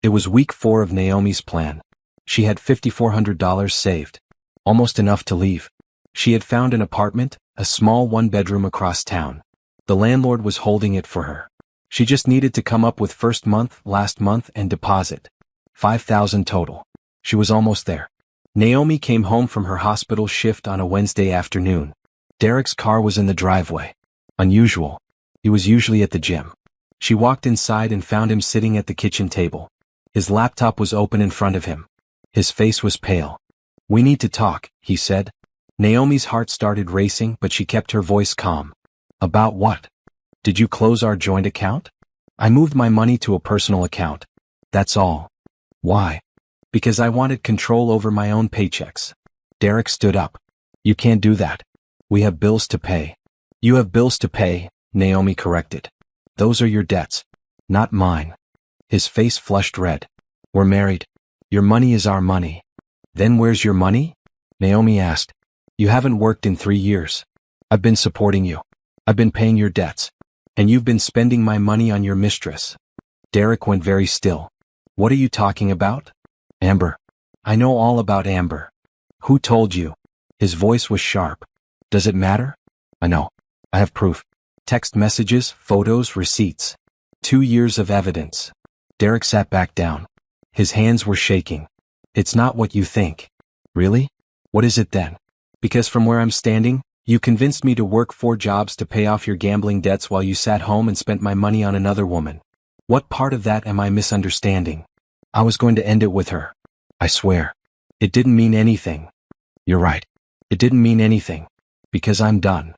It was week 4 of Naomi's plan. She had $5,400 saved. Almost enough to leave. She had found an apartment, a small 1-bedroom across town. The landlord was holding it for her. She just needed to come up with first month, last month, and deposit. $5,000 total. She was almost there. Naomi came home from her hospital shift on a Wednesday afternoon. Derek's car was in the driveway. Unusual. He was usually at the gym. She walked inside and found him sitting at the kitchen table. His laptop was open in front of him. His face was pale. "We need to talk," he said. Naomi's heart started racing, but she kept her voice calm. "About what? Did you close our joint account?" I moved my money to a personal account. That's all. Why? Because I wanted control over my own paychecks. Derek stood up. You can't do that. We have bills to pay. You have bills to pay, Naomi corrected. Those are your debts, not mine. His face flushed red. We're married. Your money is our money. Then where's your money? Naomi asked. You haven't worked in 3 years. I've been supporting you. I've been paying your debts. And you've been spending my money on your mistress. Derek went very still. What are you talking about? Amber. I know all about Amber. Who told you? His voice was sharp. Does it matter? I know. I have proof. Text messages, photos, receipts. 2 years of evidence. Derek sat back down. His hands were shaking. It's not what you think. Really? What is it then? Because from where I'm standing, you convinced me to work 4 jobs to pay off your gambling debts while you sat home and spent my money on another woman. What part of that am I misunderstanding? I was going to end it with her. I swear. It didn't mean anything. You're right. It didn't mean anything. Because I'm done.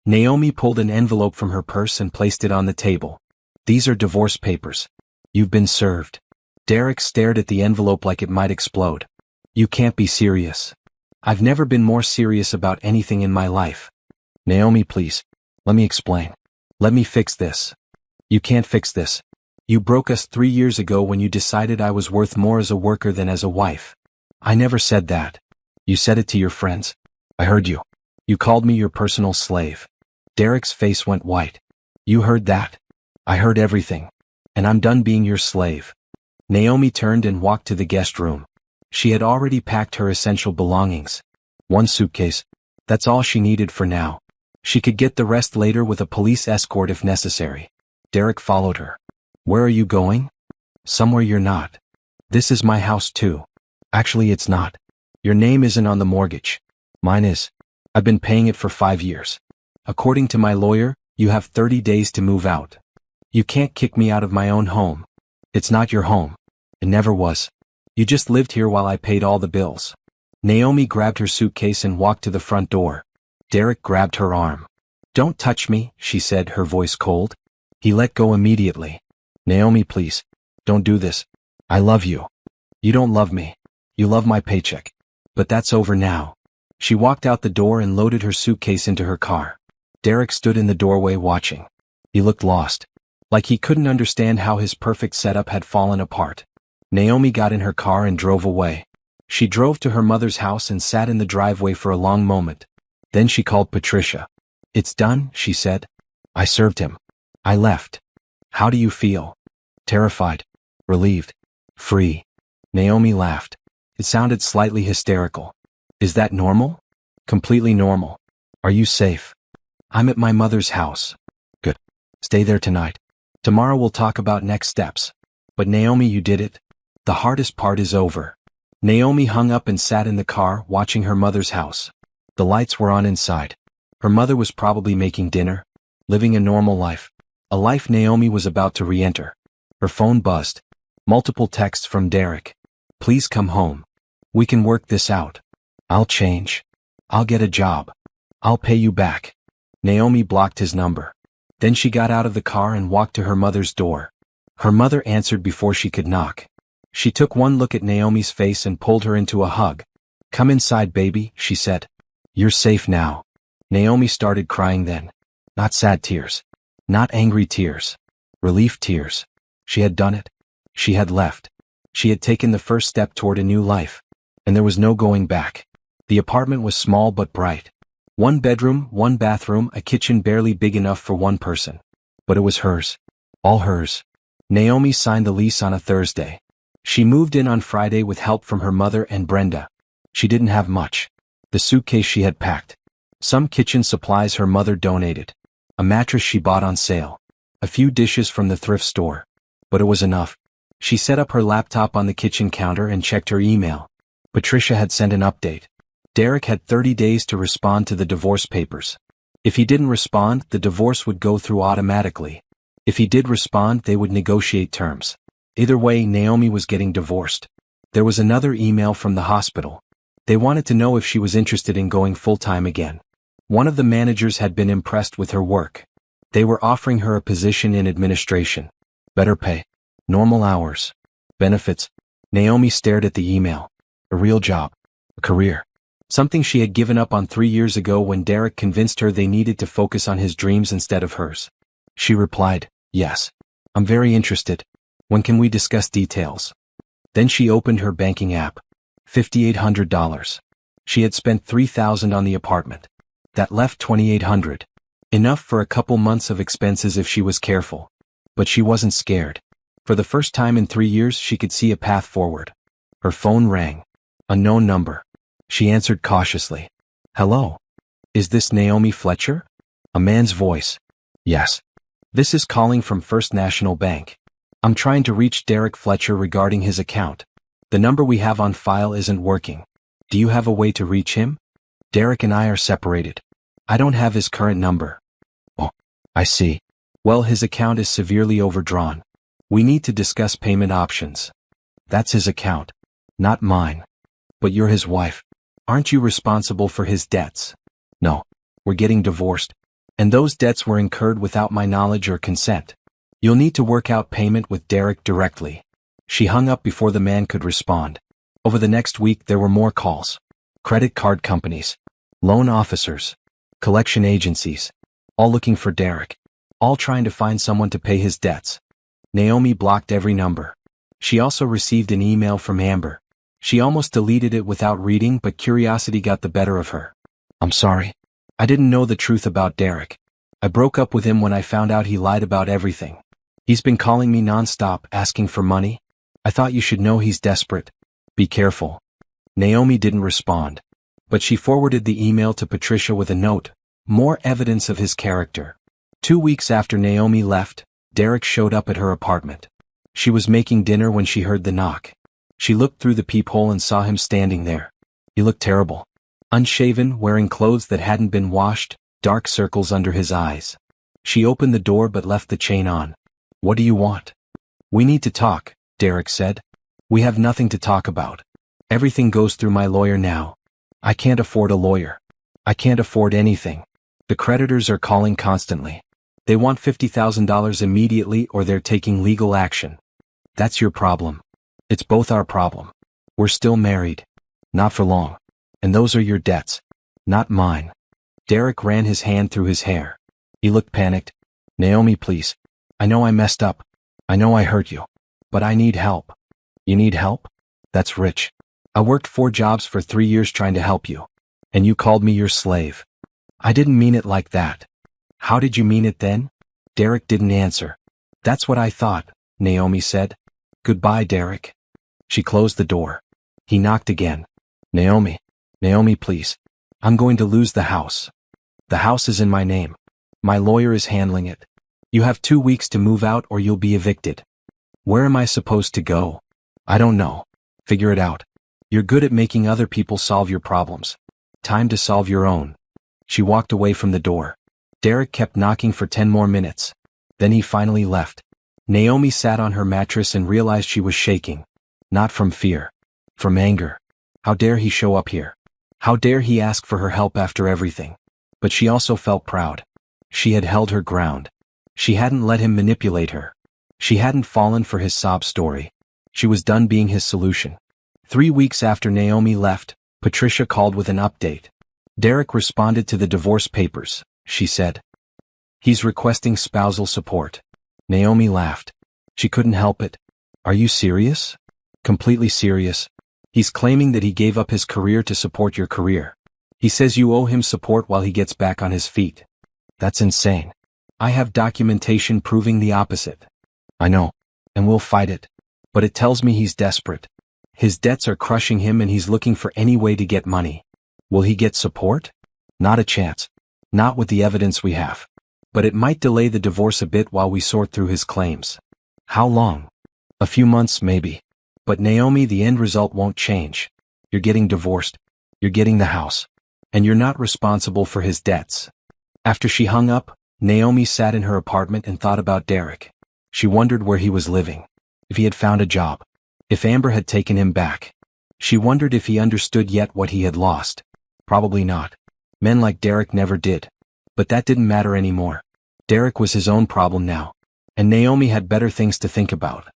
Naomi pulled an envelope from her purse and placed it on the table. These are divorce papers. You've been served. Derek stared at the envelope like it might explode. You can't be serious. I've never been more serious about anything in my life. Naomi, please. Let me explain. Let me fix this. You can't fix this. You broke us 3 years ago when you decided I was worth more as a worker than as a wife. I never said that. You said it to your friends. I heard you. You called me your personal slave. Derek's face went white. You heard that? I heard everything. And I'm done being your slave. Naomi turned and walked to the guest room. She had already packed her essential belongings. 1 suitcase. That's all she needed for now. She could get the rest later with a police escort if necessary. Derek followed her. Where are you going? Somewhere you're not. This is my house too. Actually, it's not. Your name isn't on the mortgage. Mine is. I've been paying it for 5 years. According to my lawyer, you have 30 days to move out. You can't kick me out of my own home. It's not your home. It never was. You just lived here while I paid all the bills. Naomi grabbed her suitcase and walked to the front door. Derek grabbed her arm. Don't touch me, she said, her voice cold. He let go immediately. Naomi, please. Don't do this. I love you. You don't love me. You love my paycheck. But that's over now. She walked out the door and loaded her suitcase into her car. Derek stood in the doorway watching. He looked lost. Like he couldn't understand how his perfect setup had fallen apart. Naomi got in her car and drove away. She drove to her mother's house and sat in the driveway for a long moment. Then she called Patricia. It's done, she said. I served him. I left. How do you feel? Terrified. Relieved. Free. Naomi laughed. It sounded slightly hysterical. Is that normal? Completely normal. Are you safe? I'm at my mother's house. Good. Stay there tonight. Tomorrow we'll talk about next steps. But Naomi, you did it. The hardest part is over. Naomi hung up and sat in the car, watching her mother's house. The lights were on inside. Her mother was probably making dinner, living a normal life. A life Naomi was about to re-enter. Her phone buzzed. Multiple texts from Derek. Please come home. We can work this out. I'll change. I'll get a job. I'll pay you back. Naomi blocked his number. Then she got out of the car and walked to her mother's door. Her mother answered before she could knock. She took one look at Naomi's face and pulled her into a hug. Come inside, baby, she said. You're safe now. Naomi started crying then. Not sad tears. Not angry tears. Relief tears. She had done it. She had left. She had taken the first step toward a new life. And there was no going back. The apartment was small but bright. 1 bedroom, 1 bathroom, a kitchen barely big enough for 1 person. But it was hers. All hers. Naomi signed the lease on a Thursday. She moved in on Friday with help from her mother and Brenda. She didn't have much. The suitcase she had packed. Some kitchen supplies her mother donated. A mattress she bought on sale. A few dishes from the thrift store. But it was enough. She set up her laptop on the kitchen counter and checked her email. Patricia had sent an update. Derek had 30 days to respond to the divorce papers. If he didn't respond, the divorce would go through automatically. If he did respond, they would negotiate terms. Either way, Naomi was getting divorced. There was another email from the hospital. They wanted to know if she was interested in going full-time again. One of the managers had been impressed with her work. They were offering her a position in administration. Better pay. Normal hours. Benefits. Naomi stared at the email. A real job. A career. Something she had given up on 3 years ago when Derek convinced her they needed to focus on his dreams instead of hers. She replied, yes. I'm very interested. When can we discuss details? Then she opened her banking app. $5,800. She had spent $3,000 on the apartment. That left $2,800. Enough for a couple months of expenses if she was careful. But she wasn't scared. For the first time in 3 years she could see a path forward. Her phone rang. A known number. She answered cautiously. Hello? Is this Naomi Fletcher? A man's voice. Yes. This is calling from First National Bank. I'm trying to reach Derek Fletcher regarding his account. The number we have on file isn't working. Do you have a way to reach him? Derek and I are separated. I don't have his current number. Oh, I see. Well, his account is severely overdrawn. We need to discuss payment options. That's his account. Not mine. But you're his wife. Aren't you responsible for his debts? No. We're getting divorced. And those debts were incurred without my knowledge or consent. You'll need to work out payment with Derek directly. She hung up before the man could respond. Over the next week there were more calls. Credit card companies. Loan officers. Collection agencies. All looking for Derek. All trying to find someone to pay his debts. Naomi blocked every number. She also received an email from Amber. She almost deleted it without reading, but curiosity got the better of her. I'm sorry. I didn't know the truth about Derek. I broke up with him when I found out he lied about everything. He's been calling me nonstop, asking for money. I thought you should know he's desperate. Be careful. Naomi didn't respond. But she forwarded the email to Patricia with a note. More evidence of his character. 2 weeks after Naomi left, Derek showed up at her apartment. She was making dinner when she heard the knock. She looked through the peephole and saw him standing there. He looked terrible. Unshaven, wearing clothes that hadn't been washed, dark circles under his eyes. She opened the door but left the chain on. What do you want? We need to talk, Derek said. We have nothing to talk about. Everything goes through my lawyer now. I can't afford a lawyer. I can't afford anything. The creditors are calling constantly. They want $50,000 immediately or they're taking legal action. That's your problem. It's both our problem. We're still married. Not for long. And those are your debts. Not mine. Derek ran his hand through his hair. He looked panicked. Naomi, please. I know I messed up. I know I hurt you. But I need help. You need help? That's rich. I worked 4 jobs for 3 years trying to help you. And you called me your slave. I didn't mean it like that. How did you mean it then? Derek didn't answer. That's what I thought, Naomi said. Goodbye, Derek. She closed the door. He knocked again. Naomi, please. I'm going to lose the house. The house is in my name. My lawyer is handling it. You have 2 weeks to move out or you'll be evicted. Where am I supposed to go? I don't know. Figure it out. You're good at making other people solve your problems. Time to solve your own. She walked away from the door. Derek kept knocking for 10 more minutes. Then he finally left. Naomi sat on her mattress and realized she was shaking. Not from fear. From anger. How dare he show up here? How dare he ask for her help after everything? But she also felt proud. She had held her ground. She hadn't let him manipulate her. She hadn't fallen for his sob story. She was done being his solution. 3 weeks after Naomi left, Patricia called with an update. Derek responded to the divorce papers, she said. He's requesting spousal support. Naomi laughed. She couldn't help it. Are you serious? Completely serious. He's claiming that he gave up his career to support your career. He says you owe him support while he gets back on his feet. That's insane. I have documentation proving the opposite. I know. And we'll fight it. But it tells me he's desperate. His debts are crushing him and he's looking for any way to get money. Will he get support? Not a chance. Not with the evidence we have. But it might delay the divorce a bit while we sort through his claims. How long? A few months maybe. But Naomi, the end result won't change. You're getting divorced. You're getting the house. And you're not responsible for his debts. After she hung up, Naomi sat in her apartment and thought about Derek. She wondered where he was living. If he had found a job. If Amber had taken him back. She wondered if he understood yet what he had lost. Probably not. Men like Derek never did. But that didn't matter anymore. Derek was his own problem now. And Naomi had better things to think about.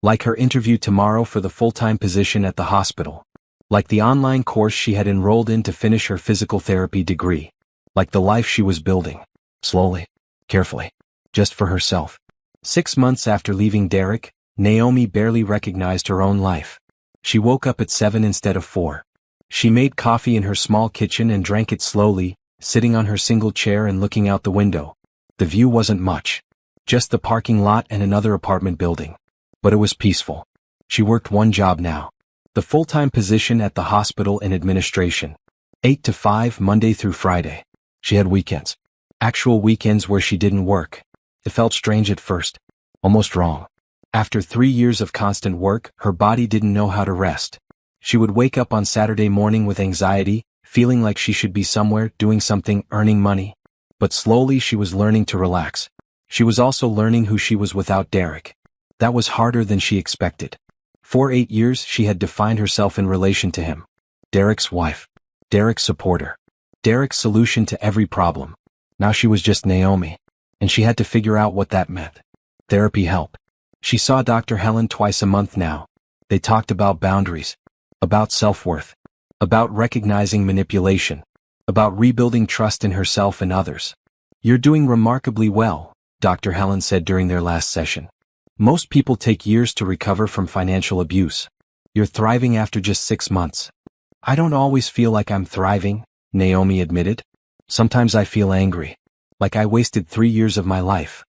Like her interview tomorrow for the full-time position at the hospital. Like the online course she had enrolled in to finish her physical therapy degree. Like the life she was building. Slowly. Carefully. Just for herself. 6 months after leaving Derek, Naomi barely recognized her own life. She woke up at 7 instead of 4. She made coffee in her small kitchen and drank it slowly, sitting on her single chair and looking out the window. The view wasn't much. Just the parking lot and another apartment building. But it was peaceful. She worked one job now. The full-time position at the hospital in administration. 8 to 5 Monday through Friday. She had weekends. Actual weekends where she didn't work. It felt strange at first. Almost wrong. After 3 years of constant work, her body didn't know how to rest. She would wake up on Saturday morning with anxiety, feeling like she should be somewhere, doing something, earning money. But slowly she was learning to relax. She was also learning who she was without Derek. That was harder than she expected. For 8 years she had defined herself in relation to him. Derek's wife. Derek's supporter. Derek's solution to every problem. Now she was just Naomi. And she had to figure out what that meant. Therapy help. She saw Dr. Helen twice a month now. They talked about boundaries. About self-worth. About recognizing manipulation. About rebuilding trust in herself and others. "You're doing remarkably well," Dr. Helen said during their last session. "Most people take years to recover from financial abuse. You're thriving after just 6 months." "I don't always feel like I'm thriving," Naomi admitted. "Sometimes I feel angry. Like I wasted 3 years of my life."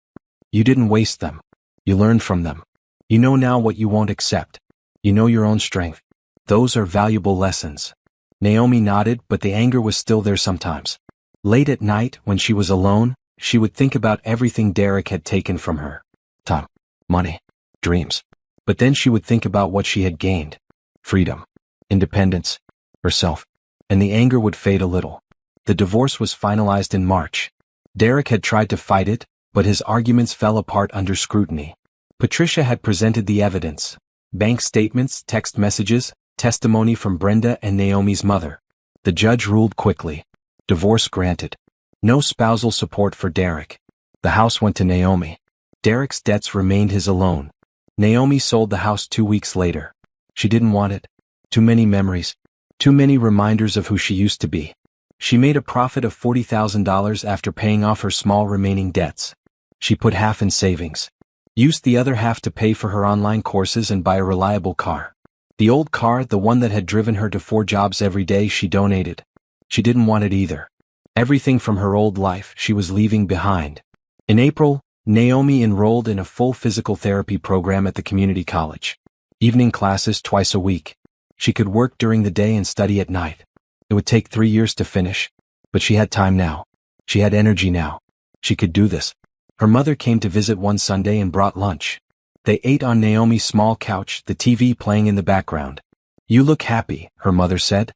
"You didn't waste them. You learned from them. You know now what you won't accept. You know your own strength. Those are valuable lessons." Naomi nodded, but the anger was still there sometimes. Late at night, when she was alone, she would think about everything Derek had taken from her. Time. Money. Dreams. But then she would think about what she had gained. Freedom. Independence. Herself. And the anger would fade a little. The divorce was finalized in March. Derek had tried to fight it, but his arguments fell apart under scrutiny. Patricia had presented the evidence. Bank statements, text messages, testimony from Brenda and Naomi's mother. The judge ruled quickly. Divorce granted. No spousal support for Derek. The house went to Naomi. Derek's debts remained his alone. Naomi sold the house 2 weeks later. She didn't want it. Too many memories. Too many reminders of who she used to be. She made a profit of $40,000 after paying off her small remaining debts. She put half in savings. Used the other half to pay for her online courses and buy a reliable car. The old car, the one that had driven her to 4 jobs every day, she donated. She didn't want it either. Everything from her old life she was leaving behind. In April, Naomi enrolled in a full physical therapy program at the community college. Evening classes twice a week. She could work during the day and study at night. It would take 3 years to finish. But she had time now. She had energy now. She could do this. Her mother came to visit one Sunday and brought lunch. They ate on Naomi's small couch, the TV playing in the background. "You look happy," her mother said.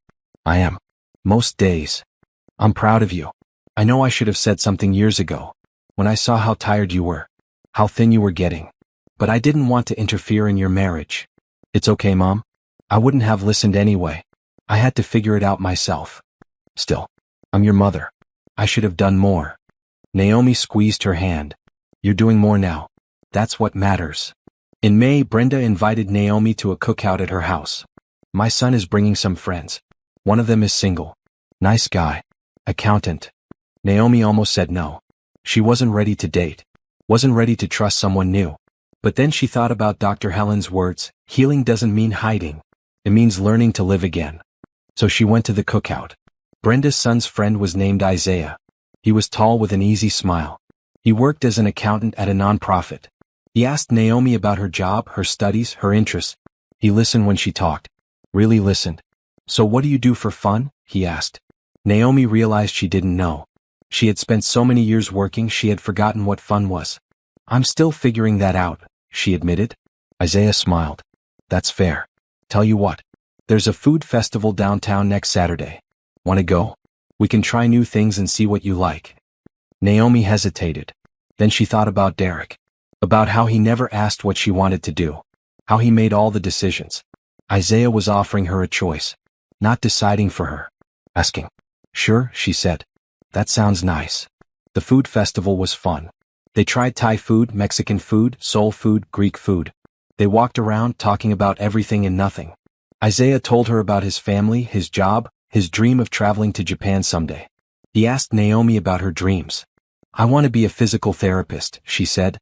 "I am. Most days. I'm proud of you. I know I should have said something years ago. When I saw how tired you were. How thin you were getting. But I didn't want to interfere in your marriage." "It's okay, Mom. I wouldn't have listened anyway. I had to figure it out myself. Still, I'm your mother. I should have done more." Naomi squeezed her hand. "You're doing more now. That's what matters." In May, Brenda invited Naomi to a cookout at her house. "My son is bringing some friends. One of them is single. Nice guy. Accountant." Naomi almost said no. She wasn't ready to date. Wasn't ready to trust someone new. But then she thought about Dr. Helen's words, healing doesn't mean hiding. It means learning to live again. So she went to the cookout. Brenda's son's friend was named Isaiah. He was tall with an easy smile. He worked as an accountant at a nonprofit. He asked Naomi about her job, her studies, her interests. He listened when she talked. Really listened. "So what do you do for fun?" he asked. Naomi realized she didn't know. She had spent so many years working she had forgotten what fun was. "I'm still figuring that out," she admitted. Isaiah smiled. "That's fair. Tell you what. There's a food festival downtown next Saturday. Want to go? We can try new things and see what you like." Naomi hesitated. Then she thought about Derek. About how he never asked what she wanted to do. How he made all the decisions. Isaiah was offering her a choice. Not deciding for her. Asking. "Sure," she said. "That sounds nice." The food festival was fun. They tried Thai food, Mexican food, soul food, Greek food. They walked around talking about everything and nothing. Isaiah told her about his family, his job, his dream of traveling to Japan someday. He asked Naomi about her dreams. I want to be a physical therapist, she said.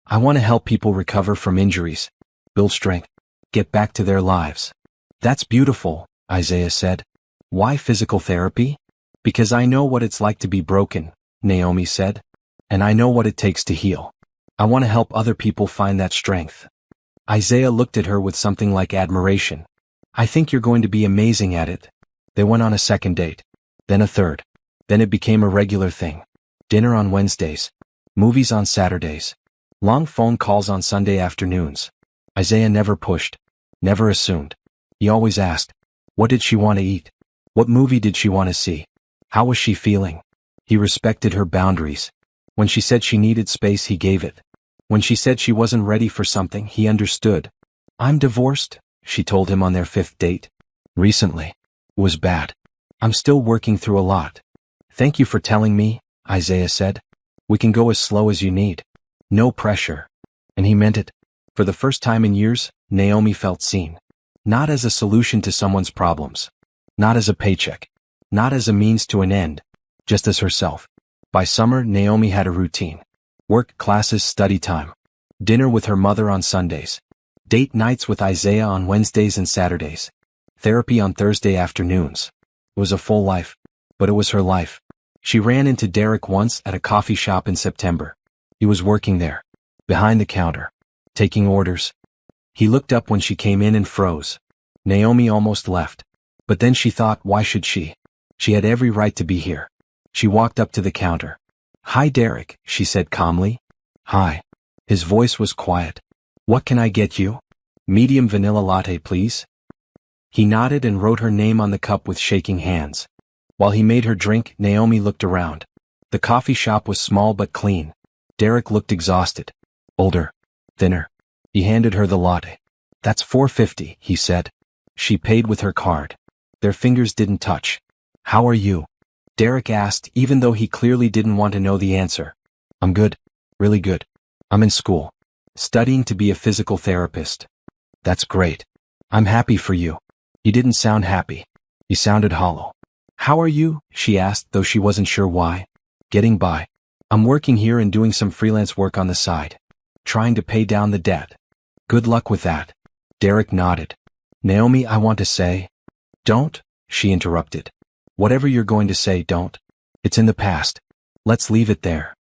I want to help people recover from injuries, build strength, get back to their lives. That's beautiful, Isaiah said. Why physical therapy? Because I know what it's like to be broken, Naomi said. And I know what it takes to heal. I want to help other people find that strength. Isaiah looked at her with something like admiration. I think you're going to be amazing at it. They went on a second date. Then a third. Then it became a regular thing. Dinner on Wednesdays. Movies on Saturdays. Long phone calls on Sunday afternoons. Isaiah never pushed. Never assumed. He always asked, what did she want to eat? What movie did she want to see? How was she feeling? He respected her boundaries. When she said she needed space, he gave it. When she said she wasn't ready for something, he understood. I'm divorced, she told him on their 5th date. Recently. It was bad. I'm still working through a lot. Thank you for telling me, Isaiah said. We can go as slow as you need. No pressure. And he meant it. For the first time in years, Naomi felt seen. Not as a solution to someone's problems. Not as a paycheck. Not as a means to an end. Just as herself. By summer, Naomi had a routine. Work, classes, study time. Dinner with her mother on Sundays. Date nights with Isaiah on Wednesdays and Saturdays. Therapy on Thursday afternoons. It was a full life. But it was her life. She ran into Derek once at a coffee shop in September. He was working there. Behind the counter. Taking orders. He looked up when she came in and froze. Naomi almost left. But then she thought, why should she? She had every right to be here. She walked up to the counter. Hi Derek, she said calmly. Hi. His voice was quiet. What can I get you? Medium vanilla latte, please. He nodded and wrote her name on the cup with shaking hands. While he made her drink, Naomi looked around. The coffee shop was small but clean. Derek looked exhausted. Older. Thinner. He handed her the latte. That's $4.50, he said. She paid with her card. Their fingers didn't touch. How are you? Derek asked, even though he clearly didn't want to know the answer. I'm good. Really good. I'm in school. Studying to be a physical therapist. That's great. I'm happy for you. He didn't sound happy. He sounded hollow. How are you? She asked, though she wasn't sure why. Getting by. I'm working here and doing some freelance work on the side. Trying to pay down the debt. Good luck with that. Derek nodded. Naomi, I want to say. Don't, she interrupted. Whatever you're going to say, don't. It's in the past. Let's leave it there.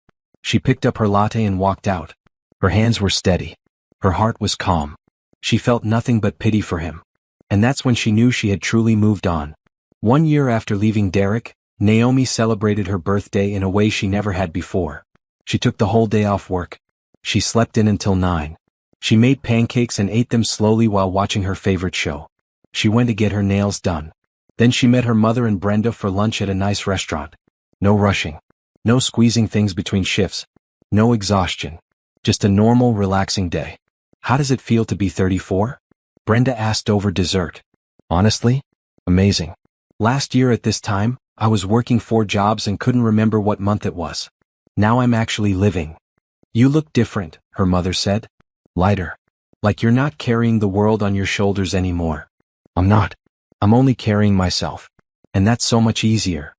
She picked up her latte and walked out. Her hands were steady. Her heart was calm. She felt nothing but pity for him. And that's when she knew she had truly moved on. 1 year after leaving Derek, Naomi celebrated her birthday in a way she never had before. She took the whole day off work. She slept in until 9. She made pancakes and ate them slowly while watching her favorite show. She went to get her nails done. Then she met her mother and Brenda for lunch at a nice restaurant. No rushing. No squeezing things between shifts. No exhaustion. Just a normal, relaxing day. How does it feel to be 34? Brenda asked over dessert. Honestly? Amazing. Last year at this time, I was working 4 jobs and couldn't remember what month it was. Now I'm actually living. You look different, her mother said. Lighter. Like you're not carrying the world on your shoulders anymore. I'm not. I'm only carrying myself. And that's so much easier.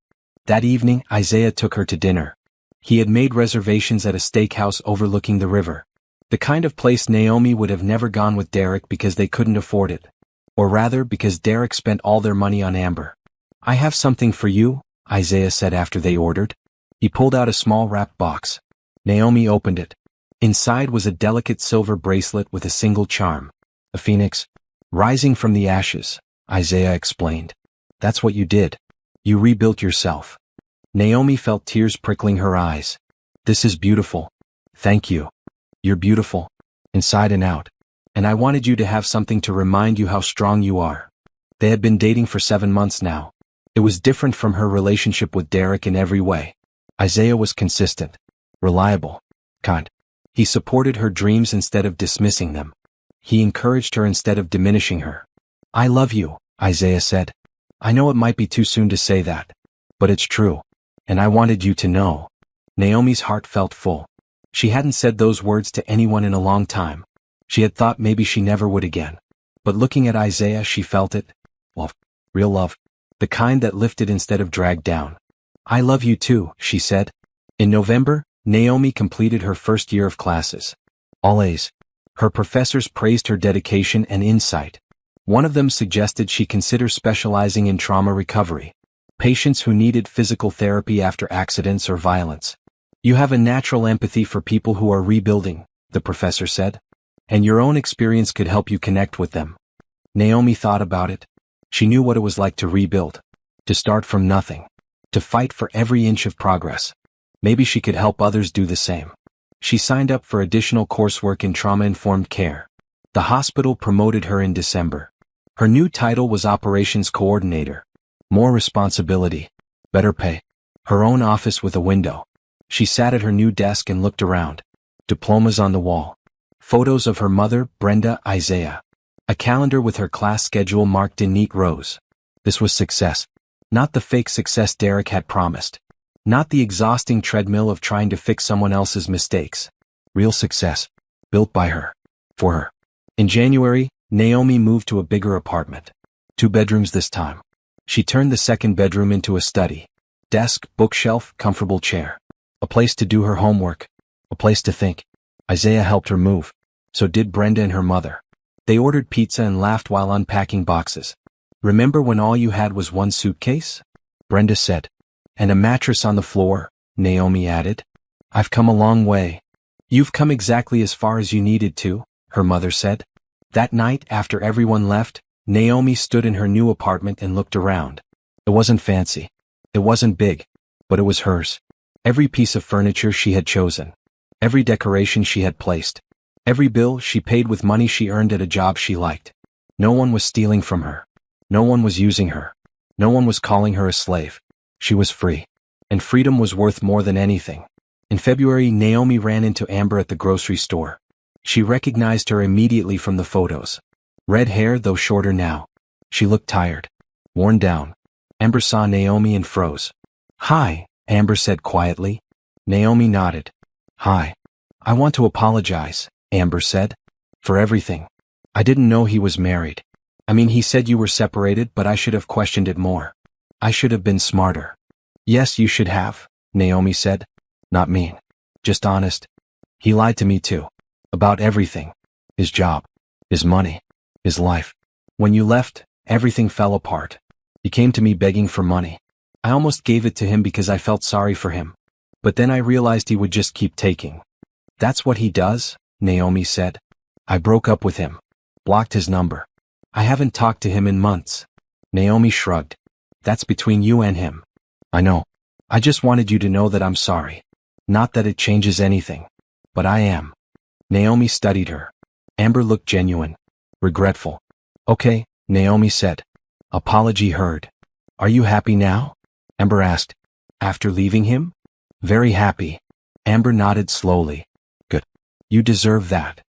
That evening, Isaiah took her to dinner. He had made reservations at a steakhouse overlooking the river. The kind of place Naomi would have never gone with Derek because they couldn't afford it. Or rather, because Derek spent all their money on Amber. I have something for you, Isaiah said after they ordered. He pulled out a small wrapped box. Naomi opened it. Inside was a delicate silver bracelet with a single charm. A phoenix. Rising from the ashes, Isaiah explained. That's what you did. You rebuilt yourself. Naomi felt tears prickling her eyes. This is beautiful. Thank you. You're beautiful. Inside and out. And I wanted you to have something to remind you how strong you are. They had been dating for 7 months now. It was different from her relationship with Derek in every way. Isaiah was consistent. Reliable. Kind. He supported her dreams instead of dismissing them. He encouraged her instead of diminishing her. I love you, Isaiah said. I know it might be too soon to say that. But it's true. And I wanted you to know. Naomi's heart felt full. She hadn't said those words to anyone in a long time. She had thought maybe she never would again. But looking at Isaiah, she felt it. Well, real love. The kind that lifted instead of dragged down. I love you too, she said. In November, Naomi completed her first year of classes. All A's. Her professors praised her dedication and insight. One of them suggested she consider specializing in trauma recovery. Patients who needed physical therapy after accidents or violence. You have a natural empathy for people who are rebuilding, the professor said. And your own experience could help you connect with them. Naomi thought about it. She knew what it was like to rebuild. To start from nothing. To fight for every inch of progress. Maybe she could help others do the same. She signed up for additional coursework in trauma-informed care. The hospital promoted her in December. Her new title was Operations Coordinator. More responsibility. Better pay. Her own office with a window. She sat at her new desk and looked around. Diplomas on the wall. Photos of her mother, Brenda, Isaiah. A calendar with her class schedule marked in neat rows. This was success. Not the fake success Derek had promised. Not the exhausting treadmill of trying to fix someone else's mistakes. Real success. Built by her. For her. In January, Naomi moved to a bigger apartment. 2 bedrooms this time. She turned the second bedroom into a study. Desk, bookshelf, comfortable chair. A place to do her homework. A place to think. Isaiah helped her move. So did Brenda and her mother. They ordered pizza and laughed while unpacking boxes. Remember when all you had was one suitcase? Brenda said. And a mattress on the floor, Naomi added. I've come a long way. You've come exactly as far as you needed to, her mother said. That night, after everyone left, Naomi stood in her new apartment and looked around. It wasn't fancy. It wasn't big. But it was hers. Every piece of furniture she had chosen. Every decoration she had placed. Every bill she paid with money she earned at a job she liked. No one was stealing from her. No one was using her. No one was calling her a slave. She was free. And freedom was worth more than anything. In February, Naomi ran into Amber at the grocery store. She recognized her immediately from the photos. Red hair, though shorter now. She looked tired. Worn down. Amber saw Naomi and froze. Hi, Amber said quietly. Naomi nodded. Hi. I want to apologize, Amber said. For everything. I didn't know he was married. I mean, he said you were separated, but I should have questioned it more. I should have been smarter. Yes, you should have, Naomi said. Not mean. Just honest. He lied to me too. About everything. His job. His money. His life. When you left, everything fell apart. He came to me begging for money. I almost gave it to him because I felt sorry for him. But then I realized he would just keep taking. That's what he does, Naomi said. I broke up with him. Blocked his number. I haven't talked to him in months. Naomi shrugged. That's between you and him. I know. I just wanted you to know that I'm sorry. Not that it changes anything. But I am. Naomi studied her. Amber looked genuine. Regretful. Okay, Naomi said. Apology heard. Are you happy now? Amber asked. After leaving him? Very happy. Amber nodded slowly. Good. You deserve that.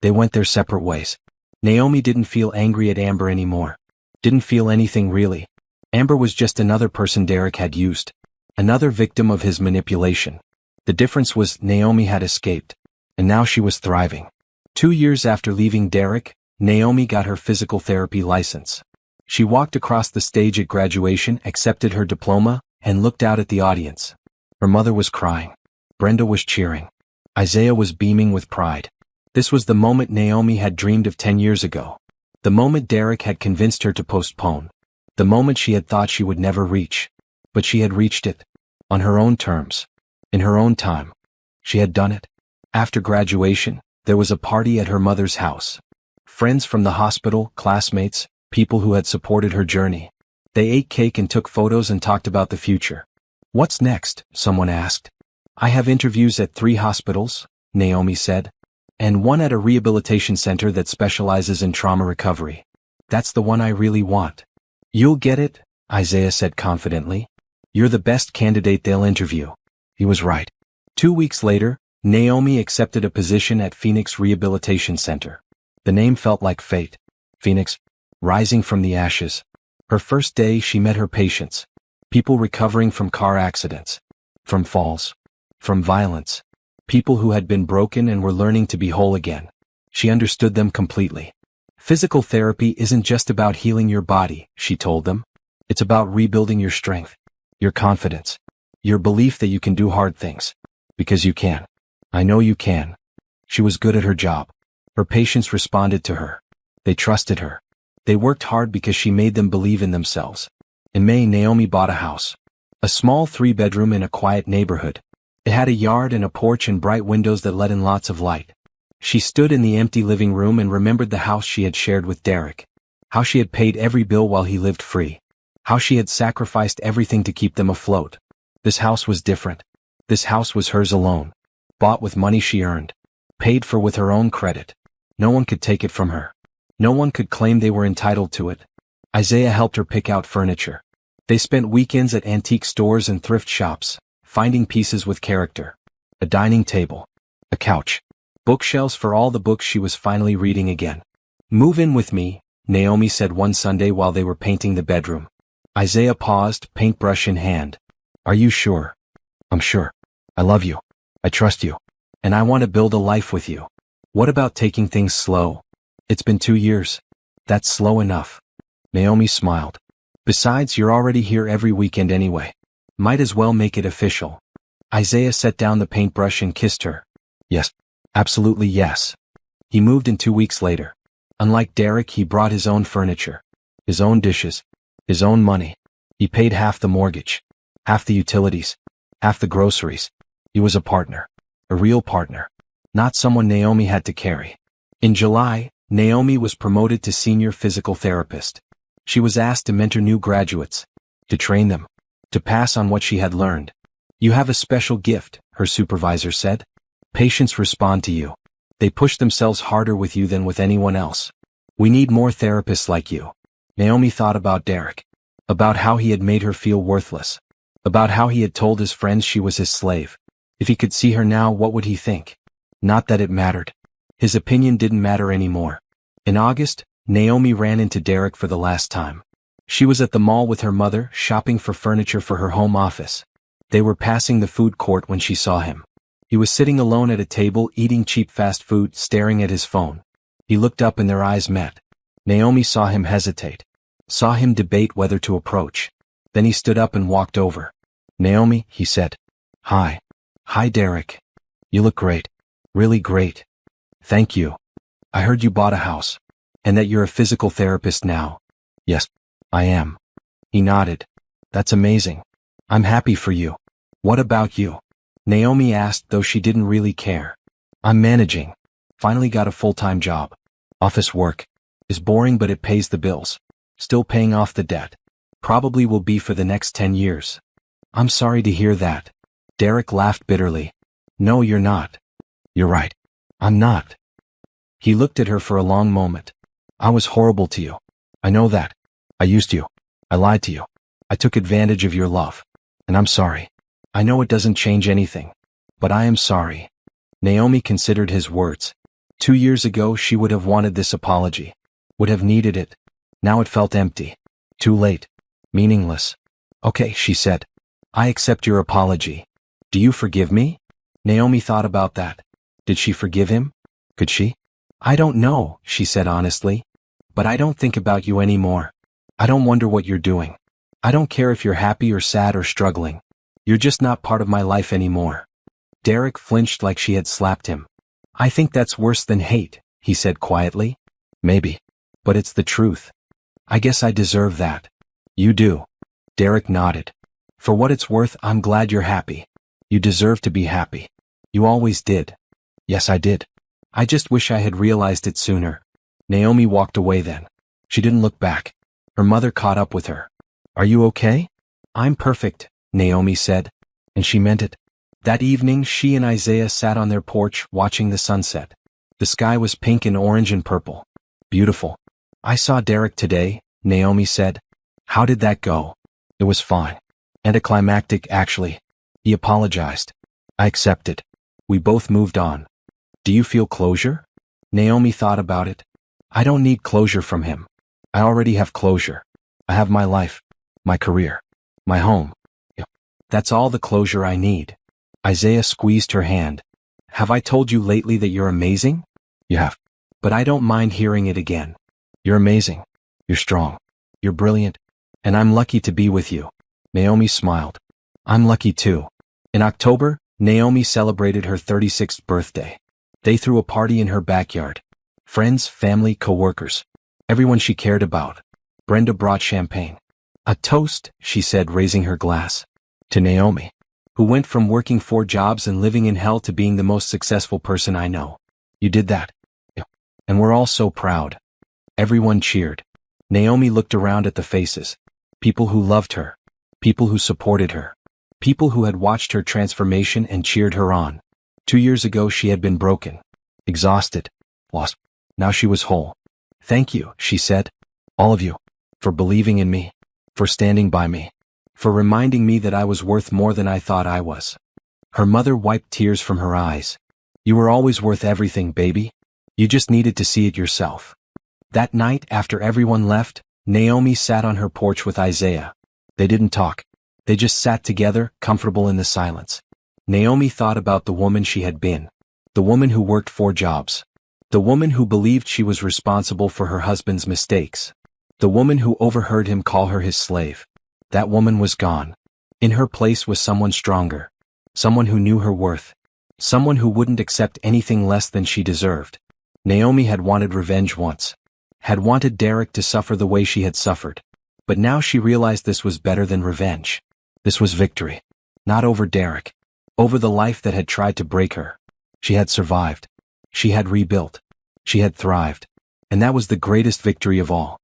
They went their separate ways. Naomi didn't feel angry at Amber anymore. Didn't feel anything really. Amber was just another person Derek had used. Another victim of his manipulation. The difference was Naomi had escaped. And now she was thriving. 2 years after leaving Derek, Naomi got her physical therapy license. She walked across the stage at graduation, accepted her diploma, and looked out at the audience. Her mother was crying. Brenda was cheering. Isaiah was beaming with pride. This was the moment Naomi had dreamed of 10 years ago. The moment Derek had convinced her to postpone. The moment she had thought she would never reach. But she had reached it. On her own terms. In her own time. She had done it. After graduation, there was a party at her mother's house. Friends from the hospital, classmates, people who had supported her journey. They ate cake and took photos and talked about the future. What's next? Someone asked. I have interviews at 3 hospitals, Naomi said. And one at a rehabilitation center that specializes in trauma recovery. That's the one I really want. You'll get it, Isaiah said confidently. You're the best candidate they'll interview. He was right. 2 weeks later, Naomi accepted a position at Phoenix Rehabilitation Center. The name felt like fate. Phoenix, rising from the ashes. Her first day she met her patients. People recovering from car accidents. From falls. From violence. People who had been broken and were learning to be whole again. She understood them completely. Physical therapy isn't just about healing your body, she told them. It's about rebuilding your strength, your confidence, your belief that you can do hard things. Because you can. I know you can. She was good at her job. Her patients responded to her. They trusted her. They worked hard because she made them believe in themselves. In May, Naomi bought a house. A small 3-bedroom in a quiet neighborhood. It had a yard and a porch and bright windows that let in lots of light. She stood in the empty living room and remembered the house she had shared with Derek. How she had paid every bill while he lived free. How she had sacrificed everything to keep them afloat. This house was different. This house was hers alone. Bought with money she earned. Paid for with her own credit. No one could take it from her. No one could claim they were entitled to it. Isaiah helped her pick out furniture. They spent weekends at antique stores and thrift shops, finding pieces with character. A dining table. A couch. Bookshelves for all the books she was finally reading again. "Move in with me," Naomi said one Sunday while they were painting the bedroom. Isaiah paused, paintbrush in hand. "Are you sure?" "I'm sure. I love you. I trust you. And I want to build a life with you. What about taking things slow? It's been 2 years. That's slow enough." Naomi smiled. "Besides, you're already here every weekend anyway. Might as well make it official." Isaiah set down the paintbrush and kissed her. "Yes. Absolutely yes." He moved in 2 weeks later. Unlike Derek, he brought his own furniture. His own dishes. His own money. He paid half the mortgage. Half the utilities. Half the groceries. He was a partner. A real partner. Not someone Naomi had to carry. In July, Naomi was promoted to senior physical therapist. She was asked to mentor new graduates. To train them. To pass on what she had learned. "You have a special gift," her supervisor said. "Patients respond to you. They push themselves harder with you than with anyone else. We need more therapists like you." Naomi thought about Derek. About how he had made her feel worthless. About how he had told his friends she was his slave. If he could see her now, what would he think? Not that it mattered. His opinion didn't matter anymore. In August, Naomi ran into Derek for the last time. She was at the mall with her mother, shopping for furniture for her home office. They were passing the food court when she saw him. He was sitting alone at a table eating cheap fast food, staring at his phone. He looked up and their eyes met. Naomi saw him hesitate. Saw him debate whether to approach. Then he stood up and walked over. "Naomi," he said. "Hi. Hi, Derek. You look great. Really great. Thank you. I heard you bought a house. And that you're a physical therapist now." "Yes, I am." He nodded. "That's amazing. I'm happy for you. What about you?" Naomi asked, though she didn't really care. "I'm managing. Finally got a full-time job. Office work. Is boring, but it pays the bills. Still paying off the debt. Probably will be for the next 10 years. "I'm sorry to hear that." Derek laughed bitterly. "No, you're not. You're right. I'm not." He looked at her for a long moment. "I was horrible to you. I know that. I used you. I lied to you. I took advantage of your love. And I'm sorry. I know it doesn't change anything. But I am sorry." Naomi considered his words. 2 years ago she would have wanted this apology. Would have needed it. Now it felt empty. Too late. Meaningless. "Okay," she said. "I accept your apology. Do you forgive me?" Naomi thought about that. Did she forgive him? Could she? "I don't know," she said honestly. "But I don't think about you anymore. I don't wonder what you're doing. I don't care if you're happy or sad or struggling. You're just not part of my life anymore." Derek flinched like she had slapped him. "I think that's worse than hate," he said quietly. "Maybe. But it's the truth. I guess I deserve that." "You do." Derek nodded. "For what it's worth, I'm glad you're happy. You deserve to be happy. You always did." "Yes, I did. I just wish I had realized it sooner." Naomi walked away then. She didn't look back. Her mother caught up with her. "Are you okay?" "I'm perfect," Naomi said. And she meant it. That evening she and Isaiah sat on their porch watching the sunset. The sky was pink and orange and purple. Beautiful. "I saw Derek today," Naomi said. "How did that go?" "It was fine. Anticlimactic, actually. He apologized. I accepted. We both moved on." "Do you feel closure?" Naomi thought about it. "I don't need closure from him. I already have closure. I have my life, my career, my home. That's all the closure I need." Isaiah squeezed her hand. Have I told you lately that you're amazing? You have. But I don't mind hearing it again. You're amazing. You're strong. You're brilliant. And I'm lucky to be with you. Naomi smiled. I'm lucky too. In October, Naomi celebrated her 36th birthday. They threw a party in her backyard. Friends, family, co-workers. Everyone she cared about. Brenda brought champagne. A toast, she said, raising her glass. To Naomi, who went from working 4 jobs and living in hell to being the most successful person I know. You did that. And we're all so proud. Everyone cheered. Naomi looked around at the faces. People who loved her. People who supported her. People who had watched her transformation and cheered her on. 2 years ago she had been broken. Exhausted. Lost. Now she was whole. Thank you, she said. All of you. For believing in me. For standing by me. For reminding me that I was worth more than I thought I was. Her mother wiped tears from her eyes. You were always worth everything, baby. You just needed to see it yourself. That night, after everyone left, Naomi sat on her porch with Isaiah. They didn't talk. They just sat together, comfortable in the silence. Naomi thought about the woman she had been. The woman who worked 4 jobs. The woman who believed she was responsible for her husband's mistakes. The woman who overheard him call her his slave. That woman was gone. In her place was someone stronger. Someone who knew her worth. Someone who wouldn't accept anything less than she deserved. Naomi had wanted revenge once. Had wanted Derek to suffer the way she had suffered. But now she realized this was better than revenge. This was victory. Not over Derek. Over the life that had tried to break her. She had survived. She had rebuilt. She had thrived. And that was the greatest victory of all.